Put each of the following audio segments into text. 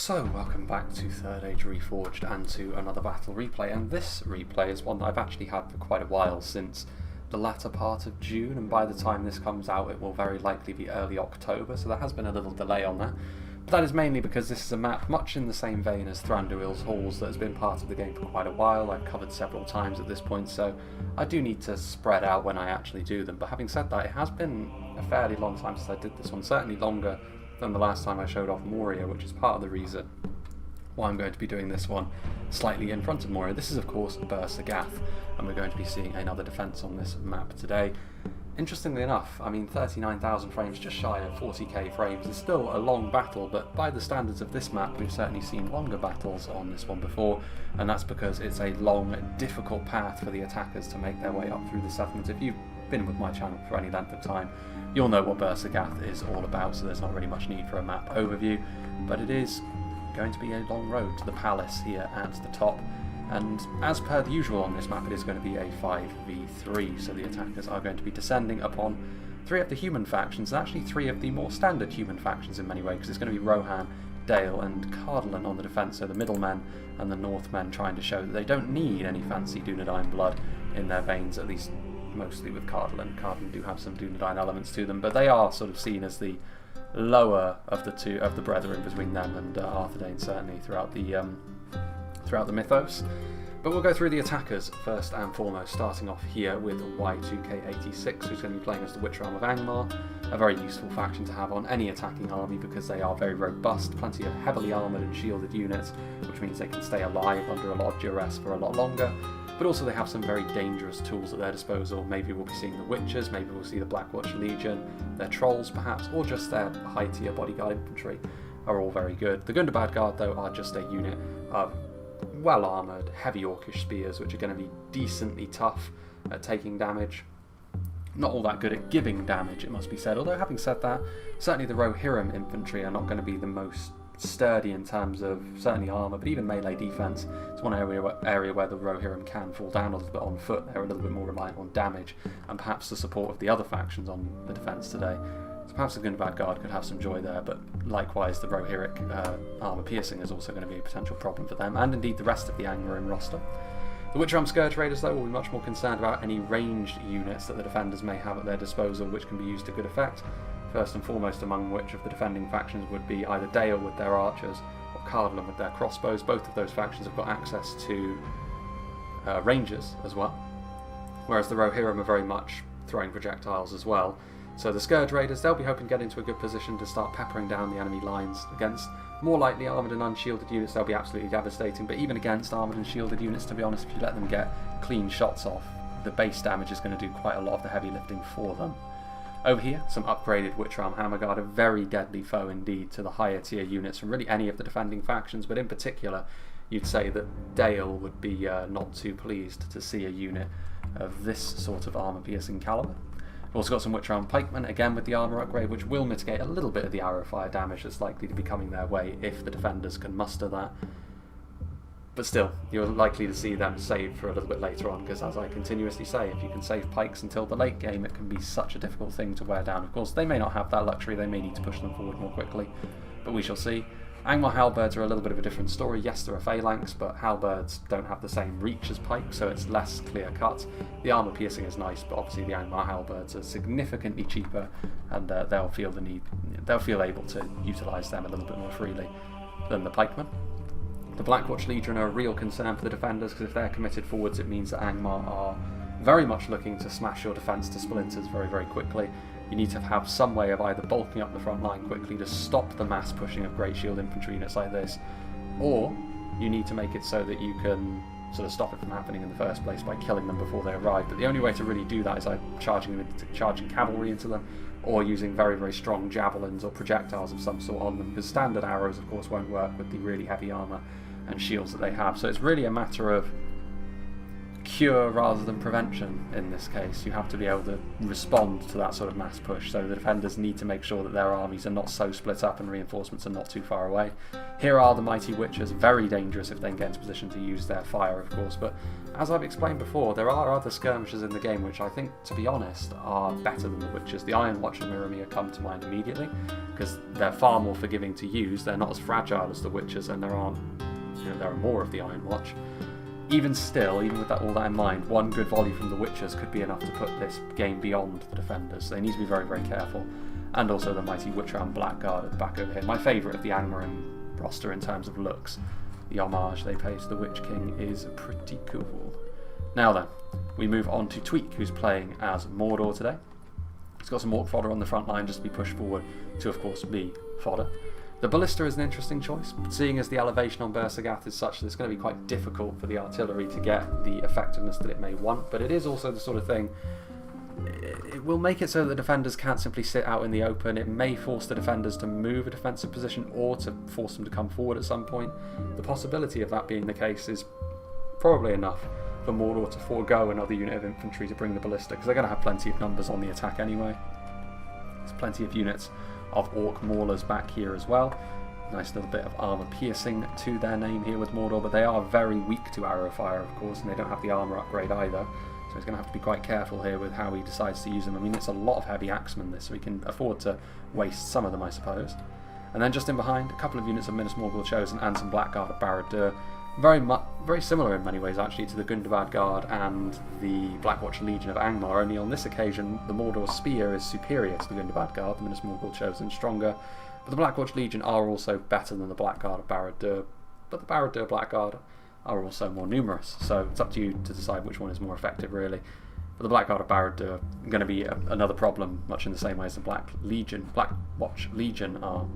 So, welcome back to Third Age Reforged and to another battle replay, and this replay is one that I've actually had for quite a while, since the latter part of June, and by the time this comes out it will very likely be early October, so there has been a little delay on that. But that is mainly because this is a map much in the same vein as Thranduil's Halls that has been part of the game for quite a while. I've covered several times at this point, so I do need to spread out when I actually do them. But having said that, it has been a fairly long time since I did this one, certainly longer than the last time I showed off Moria, which is part of the reason why I'm going to be doing this one slightly in front of Moria. This is of course BUHR SAGATH, and we're going to be seeing another defence on this map today. Interestingly enough, I mean 39,000 frames, just shy of 40k frames, is still a long battle, but by the standards of this map we've certainly seen longer battles on this one before, and that's because it's a long, difficult path for the attackers to make their way up through the settlements. If you've been with my channel for any length of time, you'll know what BUHR SAGATH is all about, so there's not really much need for a map overview, but it is going to be a long road to the palace here at the top. And as per the usual on this map, it is going to be a 5v3, so the attackers are going to be descending upon three of the human factions, and actually three of the more standard human factions in many ways, because it's going to be Rohan, Dale and Cardolan on the defence, so the middlemen and the Northmen trying to show that they don't need any fancy Dunedain blood in their veins, at least mostly with Cardolan. Cardolan do have some Dunedain elements to them, but they are sort of seen as the lower of the two of the brethren between them and Arthedain, certainly throughout the mythos. But we'll go through the attackers first and foremost, starting off here with Y2K86, who's going to be playing as the Witch Realm of Angmar, a very useful faction to have on any attacking army because they are very robust, plenty of heavily armoured and shielded units, which means they can stay alive under a lot of duress for a lot longer, but also they have some very dangerous tools at their disposal. Maybe we'll be seeing the Witches, maybe we'll see the Blackwatch Legion, their Trolls perhaps, or just their high tier bodyguard infantry are all very good. The Gundabad Guard though are just a unit of well armoured, heavy orcish spears, which are going to be decently tough at taking damage. Not all that good at giving damage, it must be said, although having said that, certainly the Rohirrim infantry are not going to be the most sturdy in terms of certainly armour, but even melee defence. It's one area where the Rohirrim can fall down a little bit on foot. They're a little bit more reliant on damage and perhaps the support of the other factions on the defence today. So perhaps the Gundabad Guard could have some joy there, but likewise the Rohirric armour piercing is also going to be a potential problem for them, and indeed the rest of the Angmar roster. The Witch Realm Scourge Raiders though will be much more concerned about any ranged units that the defenders may have at their disposal, which can be used to good effect. First and foremost among which of the defending factions would be either Dale with their archers or Cardolan with their crossbows. Both of those factions have got access to rangers as well, whereas the Rohirrim are very much throwing projectiles as well. So the Scourge Raiders, they'll be hoping to get into a good position to start peppering down the enemy lines. Against more lightly armoured and unshielded units, they'll be absolutely devastating, but even against armoured and shielded units, to be honest, if you let them get clean shots off, the base damage is going to do quite a lot of the heavy lifting for them. Over here, some upgraded Witch Realm Hammer Guard, a very deadly foe indeed to the higher tier units from really any of the defending factions, but in particular you'd say that Dale would be not too pleased to see a unit of this sort of armour piercing calibre. We've also got some Witch Realm Pikemen, again with the armour upgrade, which will mitigate a little bit of the arrow fire damage that's likely to be coming their way if the defenders can muster that. But still, you're likely to see them saved for a little bit later on, because as I continuously say, if you can save pikes until the late game, it can be such a difficult thing to wear down. Of course, they may not have that luxury, they may need to push them forward more quickly, but we shall see. Angmar halberds are a little bit of a different story. Yes, there are phalanx, but halberds don't have the same reach as pikes, so it's less clear cut. The armour piercing is nice, but obviously the Angmar halberds are significantly cheaper, and they'll feel able to utilise them a little bit more freely than the pikemen. The Blackwatch Legion are a real concern for the defenders, because if they're committed forwards it means that Angmar are very much looking to smash your defence to splinters very, very quickly. You need to have some way of either bulking up the front line quickly to stop the mass pushing of Great Shield infantry units like this, or you need to make it so that you can sort of stop it from happening in the first place by killing them before they arrive. But the only way to really do that is either charging cavalry into them, or using very, very strong javelins or projectiles of some sort on them, because standard arrows of course won't work with the really heavy armour and shields that they have. So it's really a matter of cure rather than prevention in this case. You have to be able to respond to that sort of mass push, so the defenders need to make sure that their armies are not so split up and reinforcements are not too far away. Here are the mighty witchers, very dangerous if they can get into position to use their fire, of course, but as I've explained before, there are other skirmishers in the game which I think, to be honest, are better than the witchers. The Iron Watch and Mirrormere come to mind immediately, because they're far more forgiving to use, they're not as fragile as the witchers, and there are more of the Iron Watch. Even still, even with all that in mind, one good volley from the Witchers could be enough to put this game beyond the defenders. They need to be very, very careful. And also the mighty Witcher and Blackguard at the back over here. My favourite of the Angmar roster in terms of looks. The homage they pay to the Witch King is pretty cool. Now then, we move on to Tweak, who's playing as Mordor today. He's got some orc fodder on the front line just to be pushed forward to, of course, be fodder. The Ballista is an interesting choice, but seeing as the elevation on BUHR is such that it's going to be quite difficult for the artillery to get the effectiveness that it may want, but it is also the sort of thing, it will make it so that the defenders can't simply sit out in the open. It may force the defenders to move a defensive position or to force them to come forward at some point. The possibility of that being the case is probably enough for Mordor to forego another unit of infantry to bring the Ballista, because they're going to have plenty of numbers on the attack anyway. There's plenty of units of orc maulers back here as well. Nice little bit of armour piercing to their name here with Mordor, but they are very weak to arrow fire, of course, and they don't have the armour upgrade either, so he's going to have to be quite careful here with how he decides to use them. I mean, it's a lot of heavy axemen this, so he can afford to waste some of them, I suppose. And then just in behind, a couple of units of Minas Morgul Chosen and some Blackguard of Barad-dûr. Very similar in many ways actually to the Gundabad Guard and the Blackwatch Legion of Angmar, only on this occasion the Mordor Spear is superior to the Gundabad Guard, the Minas Morgul Chosen stronger, but the Blackwatch Legion are also better than the Blackguard of Barad-dûr, but the Barad-dûr Blackguard are also more numerous, so it's up to you to decide which one is more effective really. But the Blackguard of Barad-dûr are going to be another problem, much in the same way as the Blackwatch Legion are.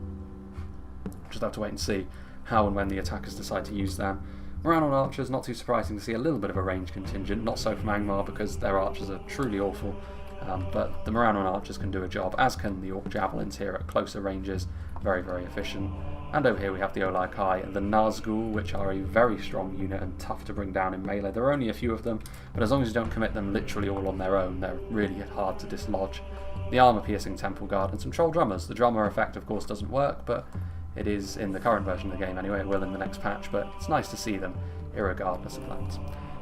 Just have to wait and see how and when the attackers decide to use them. Morannon archers, not too surprising to see a little bit of a range contingent, not so from Angmar because their archers are truly awful, but the Morannon archers can do a job, as can the orc javelins here at closer ranges, very, very efficient. And over here we have the Olai Kai and the Nazgul, which are a very strong unit and tough to bring down in melee. There are only a few of them, but as long as you don't commit them literally all on their own, they're really hard to dislodge. The armour-piercing Temple Guard and some Troll Drummers. The drummer effect, of course, doesn't work, but it is in the current version of the game anyway. It will in the next patch, but it's nice to see them, irregardless of that.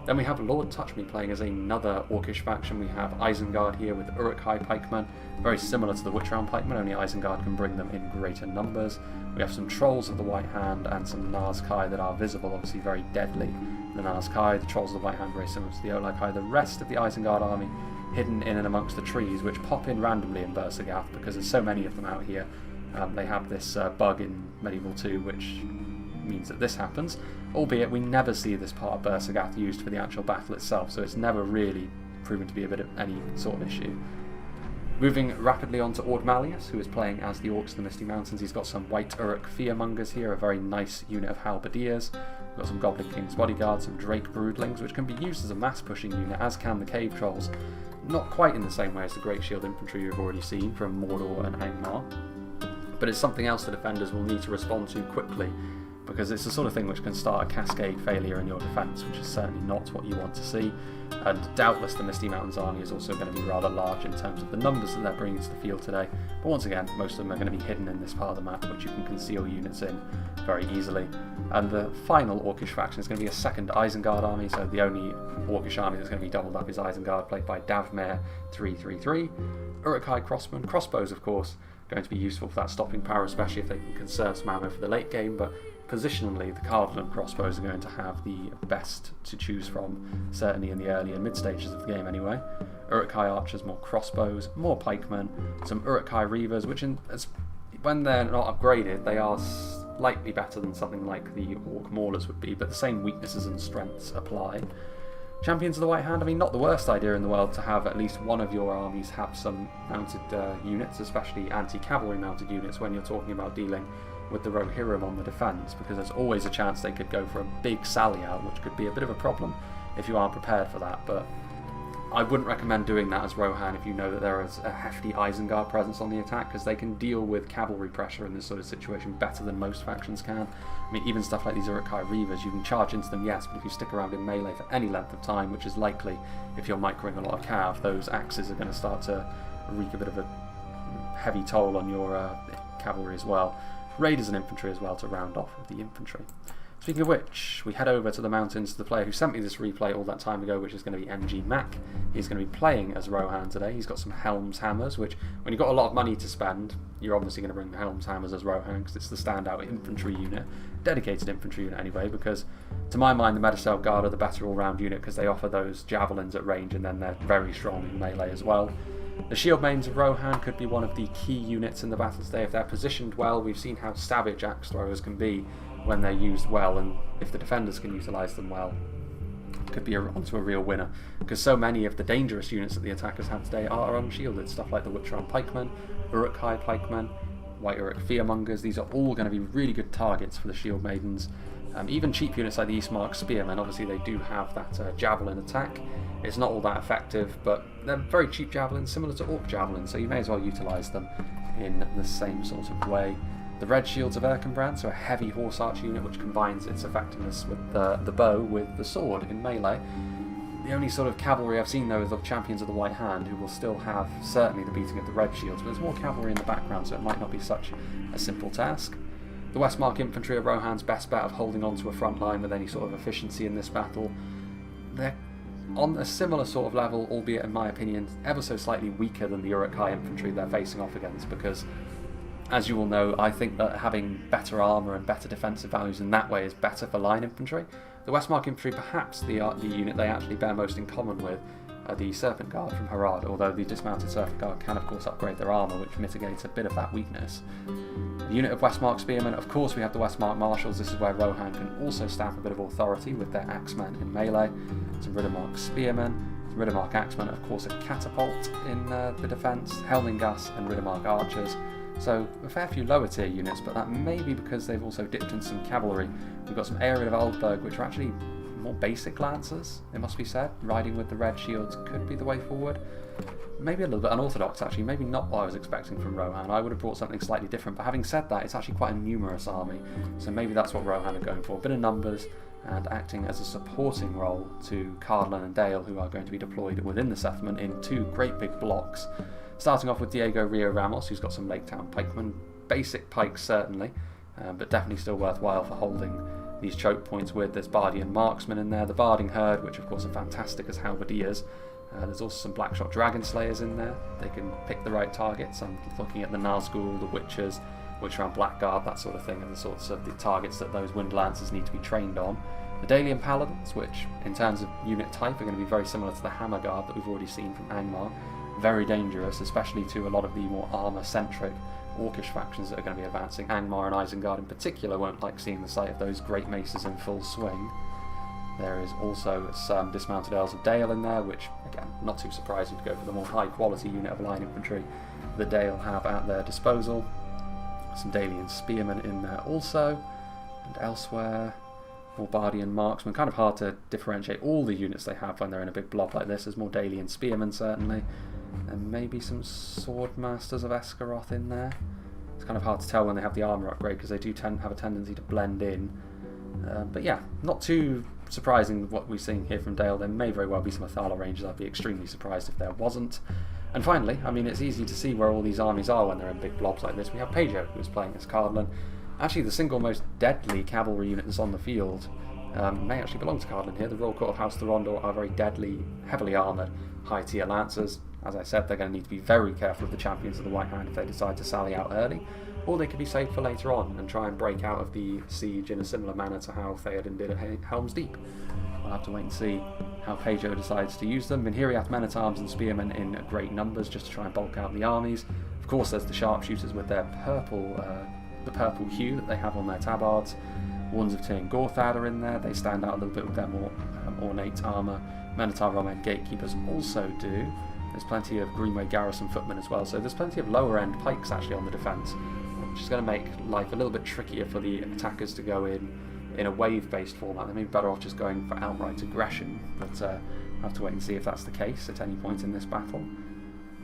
Then we have Lord Touchme playing as another orcish faction. We have Isengard here with Uruk-hai pikemen, very similar to the Witchround pikemen, only Isengard can bring them in greater numbers. We have some Trolls of the White Hand and some Nazkai that are visible, obviously very deadly. The Nazkai, the Trolls of the White Hand, very similar to the Olai-kai. The rest of the Isengard army hidden in and amongst the trees, which pop in randomly in BUHR because there's so many of them out here. They have this bug in Medieval 2 which means that this happens, albeit we never see this part of BUHR used for the actual battle itself, so it's never really proven to be a bit of any sort of issue. Moving rapidly on to Ord Malleus, who is playing as the Orcs of the Misty Mountains. He's got some White Uruk Fearmongers here, a very nice unit of Halberdiers. We've got some Goblin King's Bodyguards, some Drake Broodlings, which can be used as a mass pushing unit, as can the Cave Trolls. Not quite in the same way as the Great Shield Infantry you've already seen from Mordor and Angmar, but it's something else the defenders will need to respond to quickly, because it's the sort of thing which can start a cascade failure in your defence, which is certainly not what you want to see. And doubtless the Misty Mountains army is also going to be rather large in terms of the numbers that they're bringing to the field today, but once again most of them are going to be hidden in this part of the map, which you can conceal units in very easily. And the final orcish faction is going to be a second Isengard army, so the only orcish army that's going to be doubled up is Isengard, played by Davmere 333. Uruk-hai crossmen, crossbows of course, going to be useful for that stopping power, especially if they can conserve some ammo for the late game, but positionally the Cardolan crossbows are going to have the best to choose from, certainly in the early and mid stages of the game anyway. Uruk-hai archers, more crossbows, more pikemen, some Uruk-hai reavers, which when they're not upgraded they are slightly better than something like the orc maulers would be, but the same weaknesses and strengths apply. Champions of the White Hand, I mean, not the worst idea in the world to have at least one of your armies have some mounted units, especially anti-cavalry mounted units when you're talking about dealing with the Rohirrim on the defence, because there's always a chance they could go for a big sally out, which could be a bit of a problem if you aren't prepared for that. But I wouldn't recommend doing that as Rohan if you know that there is a hefty Isengard presence on the attack, because they can deal with cavalry pressure in this sort of situation better than most factions can. I mean, even stuff like these Uruk-hai Reavers, you can charge into them, yes, but if you stick around in melee for any length of time, which is likely if you're microing a lot of cav, those axes are going to start to wreak a bit of a heavy toll on your cavalry as well. Raiders and infantry as well to round off with the infantry. Speaking of which, we head over to the mountains to the player who sent me this replay all that time ago, which is going to be MG Mac. He's going to be playing as Rohan today. He's got some Helm's Hammers, which, when you've got a lot of money to spend, you're obviously going to bring the Helm's Hammers as Rohan, because it's the standout infantry unit, dedicated infantry unit anyway, because to my mind the Medicel Guard are the better all-round unit, because they offer those javelins at range, and then they're very strong in melee as well. The Shield Maidens of Rohan could be one of the key units in the battle today if they're positioned well. We've seen how savage axe throwers can be when they're used well, and if the defenders can utilise them well, it could be onto a real winner, because so many of the dangerous units that the attackers have today are unshielded. Stuff like the Witcher-on Pikemen, Uruk-hai Pikemen, White Uruk Fearmongers, these are all going to be really good targets for the Shield Maidens. Even cheap units like the Eastmark Spearmen, obviously they do have that javelin attack. It's not all that effective, but they're very cheap javelins, similar to Orc javelins, so you may as well utilise them in the same sort of way. The Red Shields of Erkenbrand, so a heavy horse arch unit which combines its effectiveness with the bow with the sword in melee. The only sort of cavalry I've seen though is the Champions of the White Hand, who will still have certainly the beating of the Red Shields, but there's more cavalry in the background, so it might not be such a simple task. The Westmark Infantry are Rohan's best bet of holding on to a front line with any sort of efficiency in this battle. They're on a similar sort of level, albeit in my opinion ever so slightly weaker than the Uruk-hai Infantry they're facing off against, because as you all know, I think that having better armour and better defensive values in that way is better for line infantry. The Westmark Infantry, perhaps the unit they actually bear most in common with, are the Serpent Guard from Harad, although the dismounted Serpent Guard can of course upgrade their armour, which mitigates a bit of that weakness. The unit of Westmark Spearmen, of course we have the Westmark Marshals. This is where Rohan can also stamp a bit of authority with their Axemen in melee. Some Riddermark Spearmen, some Riddermark Axemen, of course a Catapult in the defence, Helmingas and Riddermark Archers. So a fair few lower tier units, but that may be because they've also dipped in some cavalry. We've got some Arid of Aldberg, which are actually more basic lancers, it must be said. Riding with the red shields could be the way forward. Maybe a little bit unorthodox actually, maybe not what I was expecting from Rohan. I would have brought something slightly different, but having said that, it's actually quite a numerous army, so maybe that's what Rohan are going for. A bit of numbers and acting as a supporting role to Cardolan and Dale, who are going to be deployed within the settlement in two great big blocks. Starting off with Diego Rio Ramos, who's got some Lake Town pikemen. Basic pikes certainly, but definitely still worthwhile for holding these choke points with. There's Bardian Marksmen in there, the Barding Herd, which of course are fantastic as halberdiers. There's also some Blackshot Dragon Slayers in there. They can pick the right targets. I'm looking at the Nazgul, the Witchers, Witcher-on Blackguard, that sort of thing, and the sorts of the targets that those Wind Lancers need to be trained on. The Dalian Paladins, which in terms of unit type are going to be very similar to the Hammer Guard that we've already seen from Angmar. Very dangerous, especially to a lot of the more armour-centric Orcish factions that are going to be advancing. Angmar and Isengard in particular won't like seeing the sight of those great maces in full swing. There is also some dismounted Earls of Dale in there, which, again, not too surprising to go for the more high-quality unit of line infantry the Dale have at their disposal. Some Dalian Spearmen in there also, and elsewhere more Bardian Marksmen. Kind of hard to differentiate all the units they have when they're in a big blob like this. There's more Dalian Spearmen certainly, and maybe some Sword Masters of Esgaroth in there. It's kind of hard to tell when they have the armour upgrade, because they do have a tendency to blend in. But yeah, not too surprising what we're seeing here from Dale. There may very well be some Athala Rangers. I'd be extremely surprised if there wasn't. And finally, I mean, it's easy to see where all these armies are when they're in big blobs like this. We have Pejo, who's playing as Cardolan. Actually, the single most deadly cavalry unit that's on the field may actually belong to Cardolan here. The Royal Court of House Thorondor are very deadly, heavily armoured, high-tier lancers. As I said, they're going to need to be very careful of the Champions of the White Hand if they decide to sally out early, or they could be saved for later on and try and break out of the siege in a similar manner to how Theoden did at Helm's Deep. We'll have to wait and see how Pejo decides to use them. Minhiriath Men-at-Arms and Spearmen in great numbers just to try and bulk out the armies. Of course, there's the Sharpshooters with their the purple hue that they have on their tabards. Warns of Tir and Gorthad are in there. They stand out a little bit with their more ornate armour. Men-at-Arms Roman Gatekeepers also do. There's plenty of Greenway Garrison Footmen as well, so there's plenty of lower end pikes actually on the defence, which is going to make life a little bit trickier for the attackers to go in a wave based format. They may be better off just going for outright aggression, but I'll have to wait and see if that's the case at any point in this battle.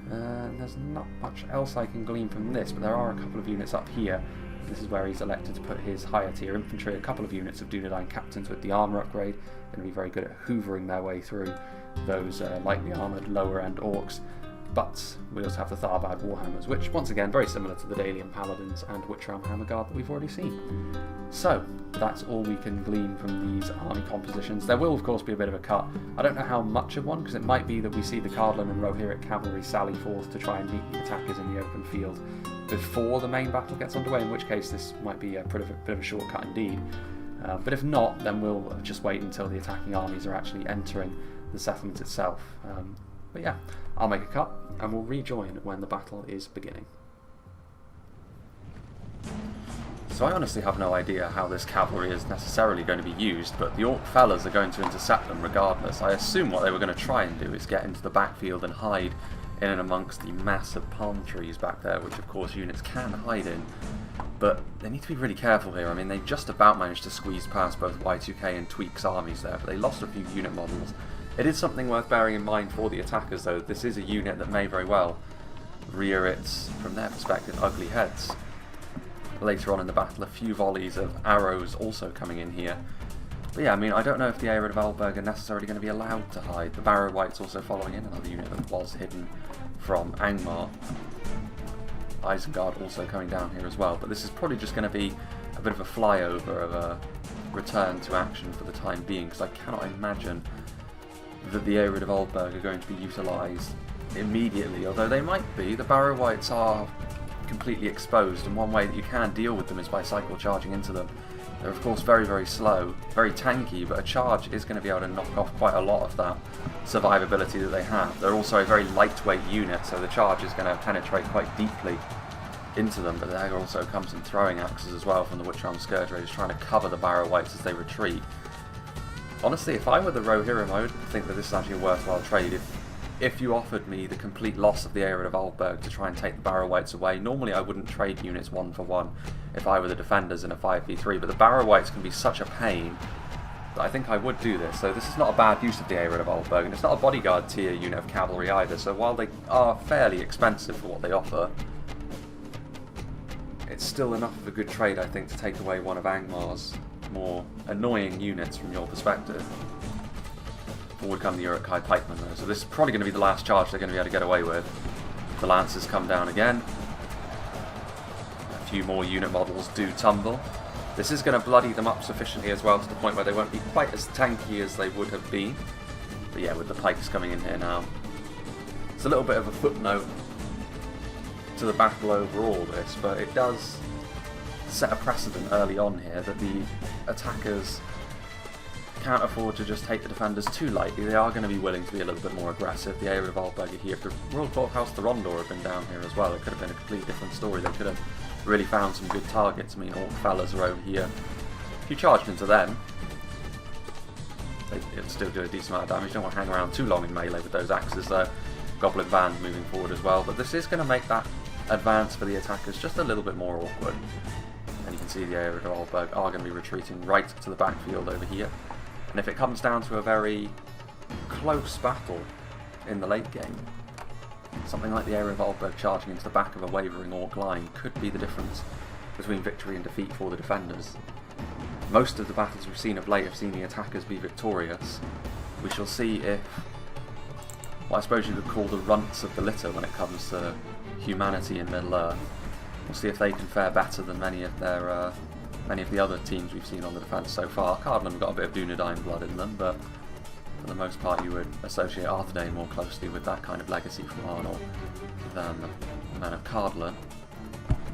There's not much else I can glean from this, but there are a couple of units up here. This is where he's elected to put his higher tier infantry. A couple of units of Dunedain captains with the armour upgrade, going to be very good at hoovering their way through those lightly armoured lower end orcs. But we also have the Tharbad Warhammers, which once again very similar to the Dalian Paladins and Witchram Hammerguard that we've already seen. So that's all we can glean from these army compositions. There will of course be a bit of a cut. I don't know how much of one, because it might be that we see the Cardolan and Rohirric cavalry sally forth to try and meet the attackers in the open field before the main battle gets underway, in which case this might be a bit of a shortcut indeed. But if not, then we'll just wait until the attacking armies are actually entering the settlement itself. But yeah, I'll make a cut and we'll rejoin when the battle is beginning. So I honestly have no idea how this cavalry is necessarily going to be used, but the orc fellas are going to intercept them regardless. I assume what they were going to try and do is get into the backfield and hide in and amongst the massive palm trees back there, which of course units can hide in. But they need to be really careful here. I mean, they just about managed to squeeze past both Y2K and Tweak's armies there, but they lost a few unit models. It is something worth bearing in mind for the attackers though. This is a unit that may very well rear its, from their perspective, ugly heads. Later on in the battle, a few volleys of arrows also coming in here. But yeah, I mean, I don't know if the Arid of Eldberg are necessarily going to be allowed to hide. The Barrow Wights also following in, another unit that was hidden from Angmar. Isengard also coming down here as well, but this is probably just going to be a bit of a flyover of a return to action for the time being, because I cannot imagine that the Arid of Eldberg are going to be utilised immediately, although they might be. The Barrow Wights are completely exposed, and one way that you can deal with them is by cycle charging into them. They're of course very, very slow, very tanky, but a charge is going to be able to knock off quite a lot of that survivability that they have. They're also a very lightweight unit, so the charge is going to penetrate quite deeply into them, but there also comes some throwing axes as well from the Witchram Scourge Raiders trying to cover the Barrow Wights as they retreat. Honestly, if I were the Rohirrim, I would think that this is actually a worthwhile trade. If you offered me the complete loss of the Arid of Eldberg to try and take the Barrow Wights away, normally I wouldn't trade units 1 for 1 if I were the defenders in a 5v3, but the Barrow Wights can be such a pain that I think I would do this. So this is not a bad use of the Arid of Eldberg, and it's not a bodyguard tier unit of cavalry either, so while they are fairly expensive for what they offer, it's still enough of a good trade, I think, to take away one of Angmar's more annoying units from your perspective. Forward come the Uruk-hai pikemen though, so this is probably going to be the last charge they're going to be able to get away with. The Lancers come down again. A few more unit models do tumble. This is going to bloody them up sufficiently as well to the point where they won't be quite as tanky as they would have been. But yeah, with the pikes coming in here now, it's a little bit of a footnote to the battle overall this, but it does set a precedent early on here that the attackers can't afford to just take the defenders too lightly. They are going to be willing to be a little bit more aggressive. The Arid of Eldberg are here. If the Royal Court House the Rondor had been down here as well, it could have been a completely different story. They could have really found some good targets. I mean, all the fellas are over here. If you charged into them, it'd still do a decent amount of damage. You don't want to hang around too long in melee with those axes though. Goblin band moving forward as well, but this is going to make that advance for the attackers just a little bit more awkward. And you can see the Arid of Eldberg are going to be retreating right to the backfield over here. And if it comes down to a very close battle in the late game, something like the Arid of Eldberg charging into the back of a wavering orc line could be the difference between victory and defeat for the defenders. Most of the battles we've seen of late have seen the attackers be victorious. We shall see if, what I suppose you could call the runts of the litter when it comes to humanity in Middle-earth. We'll see if they can fare better than many of the other teams we've seen on the defence so far. Cardolan have got a bit of Dunedain blood in them, but for the most part you would associate Arthedain more closely with that kind of legacy from Arnor than the men of Cardolan.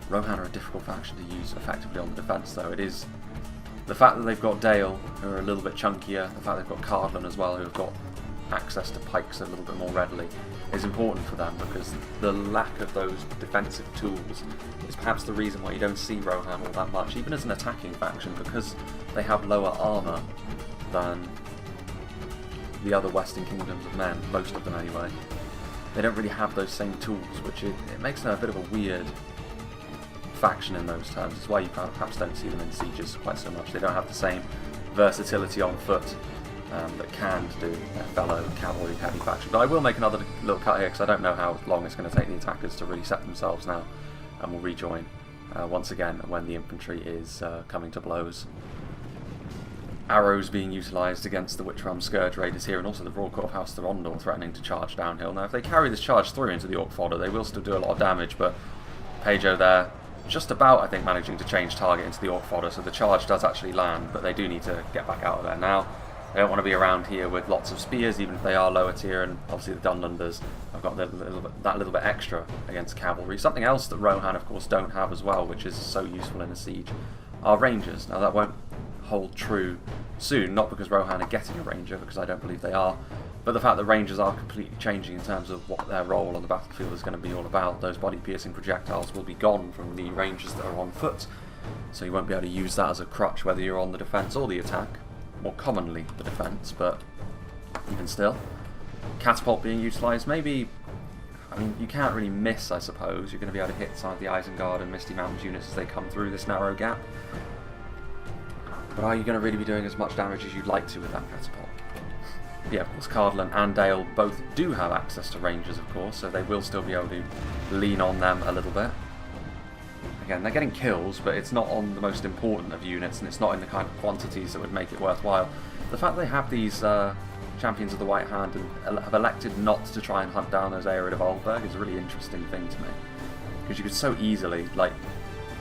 Rohan are a difficult faction to use effectively on the defence though. It is the fact that they've got Dale, who are a little bit chunkier, the fact they've got Cardolan as well, who have got access to pikes a little bit more readily, is important for them, because the lack of those defensive tools is perhaps the reason why you don't see Rohan all that much, even as an attacking faction, because they have lower armour than the other Western Kingdoms of men, most of them anyway. They don't really have those same tools, which it makes them a bit of a weird faction in those terms. It's why you perhaps don't see them in sieges quite so much. They don't have the same versatility on foot that can do their fellow cavalry heavy faction. But I will make another little cut here because I don't know how long it's going to take the attackers to really set themselves now, and we'll rejoin once again when the infantry is coming to blows. Arrows being utilised against the Witch Realm Scourge Raiders here, and also the Royal Court of House Thorondor threatening to charge downhill. Now if they carry this charge through into the Orc fodder, they will still do a lot of damage, but Pajo there just about, I think, managing to change target into the Orc fodder, so the charge does actually land, but they do need to get back out of there now. They don't want to be around here with lots of spears, even if they are lower tier, and obviously the Dunlanders have got that little bit extra against cavalry. Something else that Rohan, of course, don't have as well, which is so useful in a siege, are rangers. Now that won't hold true soon, not because Rohan are getting a ranger, because I don't believe they are, but the fact that rangers are completely changing in terms of what their role on the battlefield is going to be all about. Those body-piercing projectiles will be gone from the rangers that are on foot, so you won't be able to use that as a crutch whether you're on the defence or the attack. More commonly the defence, but even still. Catapult being utilised, maybe, I mean, you can't really miss, I suppose. You're going to be able to hit some of the Isengard and Misty Mountains units as they come through this narrow gap. But are you going to really be doing as much damage as you'd like to with that catapult? Yeah, of course, Cardolan and Dale both do have access to rangers, of course, so they will still be able to lean on them a little bit. Again, they're getting kills, but it's not on the most important of units, and it's not in the kind of quantities that would make it worthwhile. The fact they have these champions of the White Hand and have elected not to try and hunt down those Arid of Aldberg is a really interesting thing to me. Because you could so easily, like,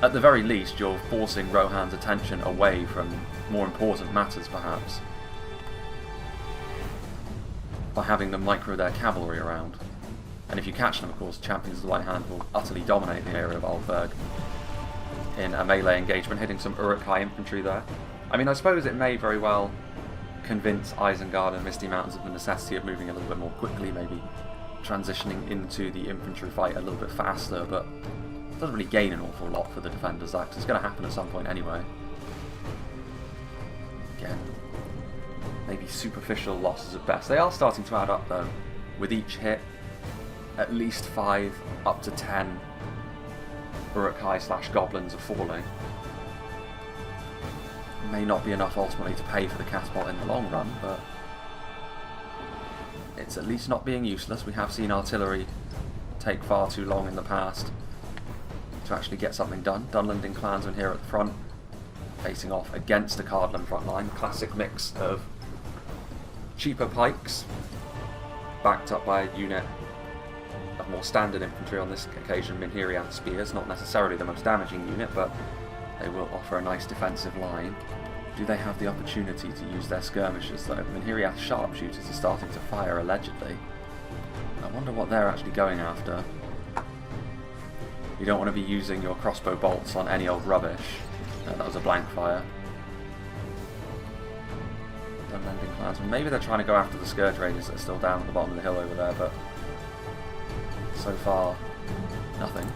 at the very least, you're forcing Rohan's attention away from more important matters, perhaps, by having them micro their cavalry around. And if you catch them, of course, champions of the White Hand will utterly dominate the area of Aldberg in a melee engagement, hitting some Uruk-hai infantry there. I mean, I suppose it may very well convince Isengard and Misty Mountains of the necessity of moving a little bit more quickly, maybe transitioning into the infantry fight a little bit faster, but it doesn't really gain an awful lot for the defenders, that, 'cause it's going to happen at some point anyway. Again, maybe superficial losses at best. They are starting to add up, though. With each hit, at least 5 up to 10 Uruk-hai / goblins are falling. May not be enough ultimately to pay for the catapult in the long run, but it's at least not being useless. We have seen artillery take far too long in the past to actually get something done. Dunlanding clansmen here at the front, facing off against the Cardolan front line. Classic mix of cheaper pikes, backed up by a unit of more standard infantry, on this occasion Minhiriath spears, not necessarily the most damaging unit, but they will offer a nice defensive line. Do they have the opportunity to use their skirmishers though? Minhiriath sharpshooters are starting to fire allegedly. I wonder what they're actually going after. You don't want to be using your crossbow bolts on any old rubbish. That was a blank fire. Dunlanding clansmen. Maybe they're trying to go after the Scourge Raiders that are still down at the bottom of the hill over there, but so far, nothing.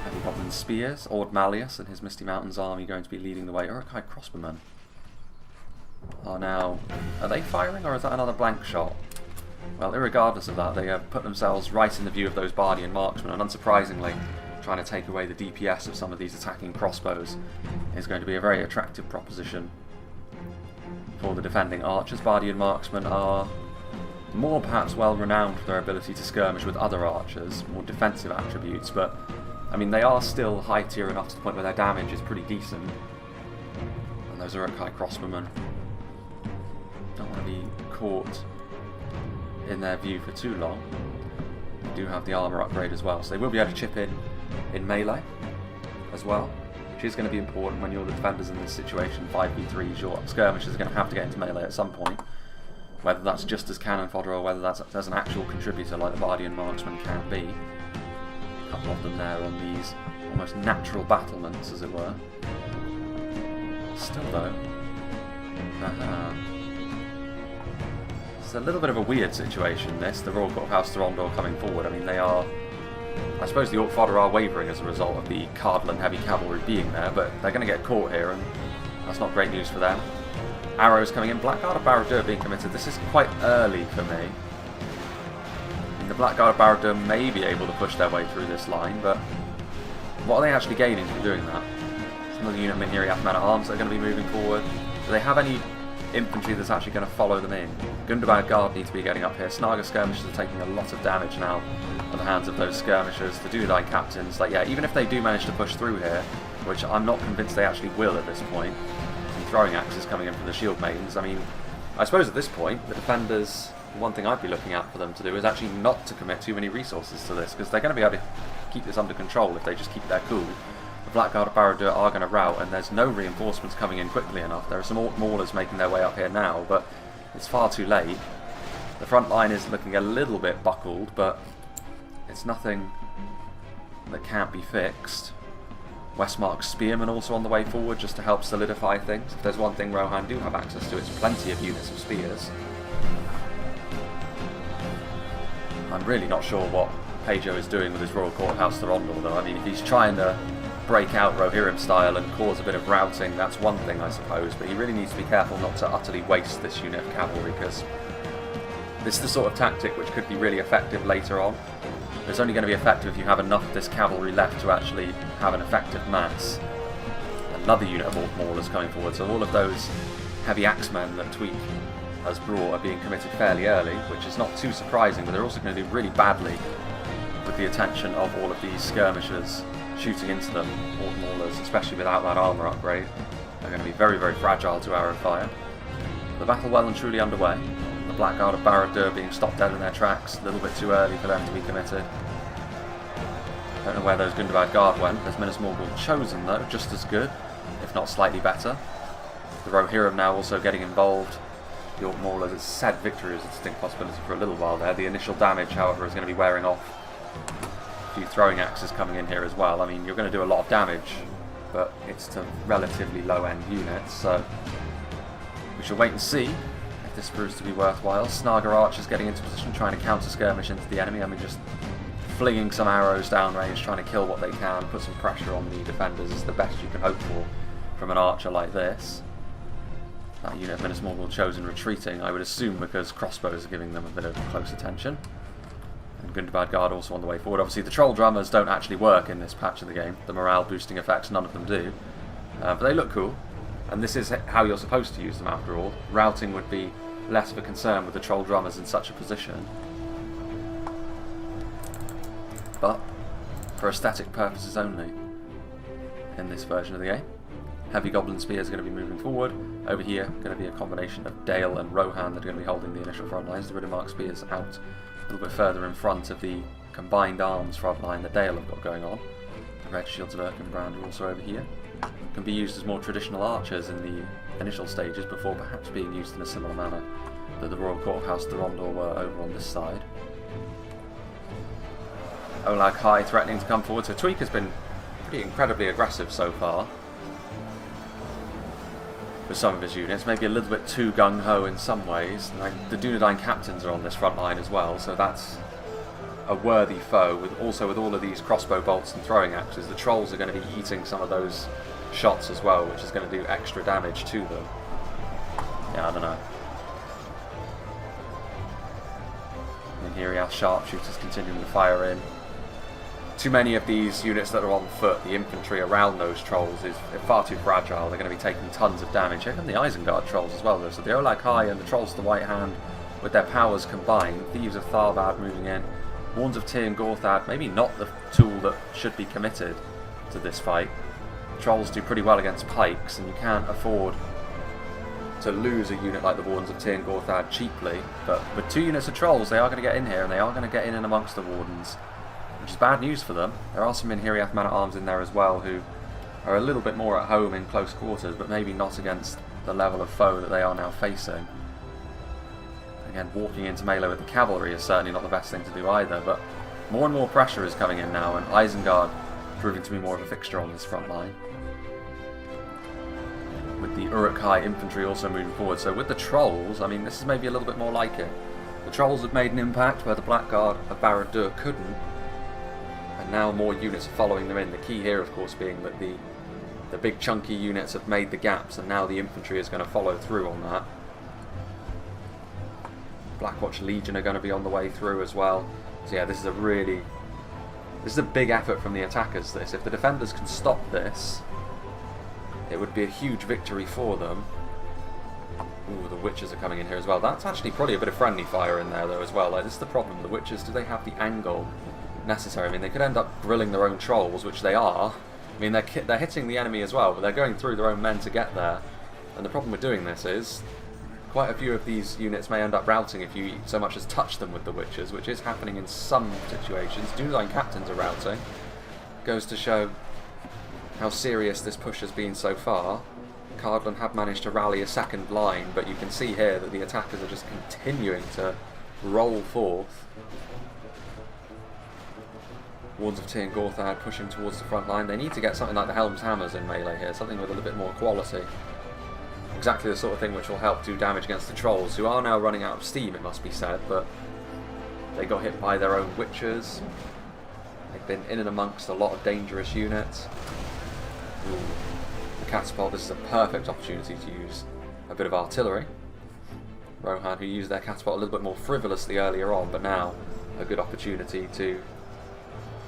Heavy Goblin Spears. Ord Malleus and his Misty Mountains army going to be leading the way. Uruk-hai crossbowmen are now... Are they firing, or is that another blank shot? Well, irregardless of that, they have put themselves right in the view of those Bardian marksmen, and unsurprisingly, trying to take away the DPS of some of these attacking crossbows is going to be a very attractive proposition for the defending archers. Bardian marksmen are more perhaps well renowned for their ability to skirmish with other archers, more defensive attributes, but I mean they are still high tier enough to the point where their damage is pretty decent. And those Uruk-hai crossbowmen don't want to be caught in their view for too long. They do have the armour upgrade as well, so they will be able to chip in melee as well, which is going to be important when you're the defenders in this situation. 5v3s, your skirmishers are going to have to get into melee at some point, whether that's just as cannon fodder or whether that's as an actual contributor like the Bardian marksman can be. A couple of them there on these almost natural battlements, as it were. Still though, it's a little bit of a weird situation this, the Royal Court of House Thorondor coming forward. I mean they are, I suppose the Orc fodder are wavering as a result of the Cardolan heavy cavalry being there, but they're going to get caught here and that's not great news for them. Arrows coming in, Blackguard of Barad-dûr being committed. This is quite early for me. I mean, the Blackguard of Barad-dûr may be able to push their way through this line, but what are they actually gaining from doing that? Some of the unit Minhiriath men-at-arms that are going to be moving forward. Do they have any infantry that's actually going to follow them in. Gundabad Guard need to be getting up here. Snaga skirmishers are taking a lot of damage now at the hands of those skirmishers. The Dunedain captains, like, yeah, even if they do manage to push through here, which I'm not convinced they actually will at this point, and throwing axes coming in from the shield maidens, I mean, I suppose at this point, the defenders, one thing I'd be looking at for them to do is actually not to commit too many resources to this, because they're going to be able to keep this under control if they just keep their cool. The Blackguard of Barad-dûr are going to rout, and there's no reinforcements coming in quickly enough. There are some Maulers making their way up here now, but it's far too late. The front line is looking a little bit buckled, but it's nothing that can't be fixed. Westmark's Spearmen also on the way forward just to help solidify things. If there's one thing Rohan do have access to, it's plenty of units of spears. I'm really not sure what Pedro is doing with his Royal Courthouse Thorondor, though. I mean, if he's trying to break out Rohirrim style and cause a bit of routing, that's one thing, I suppose, but he really needs to be careful not to utterly waste this unit of cavalry, because this is the sort of tactic which could be really effective later on. It's only going to be effective if you have enough of this cavalry left to actually have an effective mass. Another unit of Orc Maulers coming forward, so all of those heavy axemen that Tweak has brought are being committed fairly early, which is not too surprising, but they're also going to do really badly with the attention of all of these skirmishers shooting into them. Orc Maulers, especially without that armour upgrade, are going to be very, very fragile to arrow fire. The battle well and truly underway. The Blackguard of Barad-dûr being stopped dead in their tracks, a little bit too early for them to be committed. Don't know where those Gundabad Guard went. There's Minas Morgul chosen though, just as good, if not slightly better. The Rohirrim now also getting involved. The Orc Maulers, it's said victory is a distinct possibility for a little while there. The initial damage, however, is going to be wearing off. A few throwing axes coming in here as well. I mean, you're going to do a lot of damage, but it's to relatively low-end units, so we shall wait and see if this proves to be worthwhile. Snaga archers getting into position, trying to counter-skirmish into the enemy. I mean, just flinging some arrows downrange, trying to kill what they can, put some pressure on the defenders is the best you can hope for from an archer like this. That unit of Minas Morgul chosen retreating, I would assume, because crossbows are giving them a bit of close attention. And Gundabad Guard also on the way forward. Obviously the troll drummers don't actually work in this patch of the game. The morale boosting effects, none of them do. But they look cool. And this is how you're supposed to use them after all. Routing would be less of a concern with the troll drummers in such a position. But for aesthetic purposes only in this version of the game. Heavy Goblin Spears are going to be moving forward. Over here, going to be a combination of Dale and Rohan that are going to be holding the initial front lines. The Riddermark Spears out a little bit further in front of the combined arms front line that Dale have got going on. The Red Shields of Erkenbrand are also over here. Can be used as more traditional archers in the initial stages before perhaps being used in a similar manner that the Royal Courthouse Thorondor were over on this side. Olag High threatening to come forward, so Tweak has been pretty incredibly aggressive so far with some of his units, maybe a little bit too gung-ho in some ways. Like, the Dunedain captains are on this front line as well, so that's a worthy foe. With all of these crossbow bolts and throwing axes, the trolls are going to be eating some of those shots as well, which is going to do extra damage to them. Yeah, I don't know. And here we have sharpshooters continuing to fire in. Too many of these units that are on foot, the infantry around those trolls, is far too fragile. They're going to be taking tons of damage. Here come the Isengard trolls as well, though. So the Olag High and the Trolls of the White Hand, with their powers combined. Thieves of Tharbad moving in. Warns of Tyr and Gorthad, maybe not the tool that should be committed to this fight. Trolls do pretty well against pikes, and you can't afford to lose a unit like the Wardens of Tyr and Gorthad cheaply. But with two units of trolls, they are going to get in here, and they are going to get in and amongst the Wardens, which is bad news for them. There are some Minhiriath Man-at-Arms in there as well who are a little bit more at home in close quarters, but maybe not against the level of foe that they are now facing. Again, walking into melee with the cavalry is certainly not the best thing to do either, but more and more pressure is coming in now, and Isengard proving to be more of a fixture on this front line. With the Uruk-hai infantry also moving forward. So with the trolls, I mean, this is maybe a little bit more like it. The trolls have made an impact where the Blackguard of Barad-dûr couldn't, and now more units are following them in. The key here, of course, being that the big chunky units have made the gaps, and now the infantry is going to follow through on that. Blackwatch Legion are going to be on the way through as well. So yeah, this is a big effort from the attackers, this. If the defenders can stop this, it would be a huge victory for them. Ooh, the witches are coming in here as well. That's actually probably a bit of friendly fire in there though as well. Like, this is the problem. The witches, do they have the angle necessary? I mean, they could end up grilling their own trolls, which they are. I mean, they're hitting the enemy as well, but they're going through their own men to get there. And the problem with doing this is quite a few of these units may end up routing if you so much as touch them with the witches, which is happening in some situations. Duneline captains are routing. Goes to show how serious this push has been so far. Cardolan have managed to rally a second line, but you can see here that the attackers are just continuing to roll forth. Wards of Tyr and Gorthad pushing towards the front line. They need to get something like the Helm's Hammers in melee here, something with a little bit more quality. Exactly the sort of thing which will help do damage against the trolls, who are now running out of steam, it must be said, but they got hit by their own witches. They've been in and amongst a lot of dangerous units. Ooh. The catapult, this is a perfect opportunity to use a bit of artillery. Rohan, who used their catapult a little bit more frivolously earlier on, but now a good opportunity to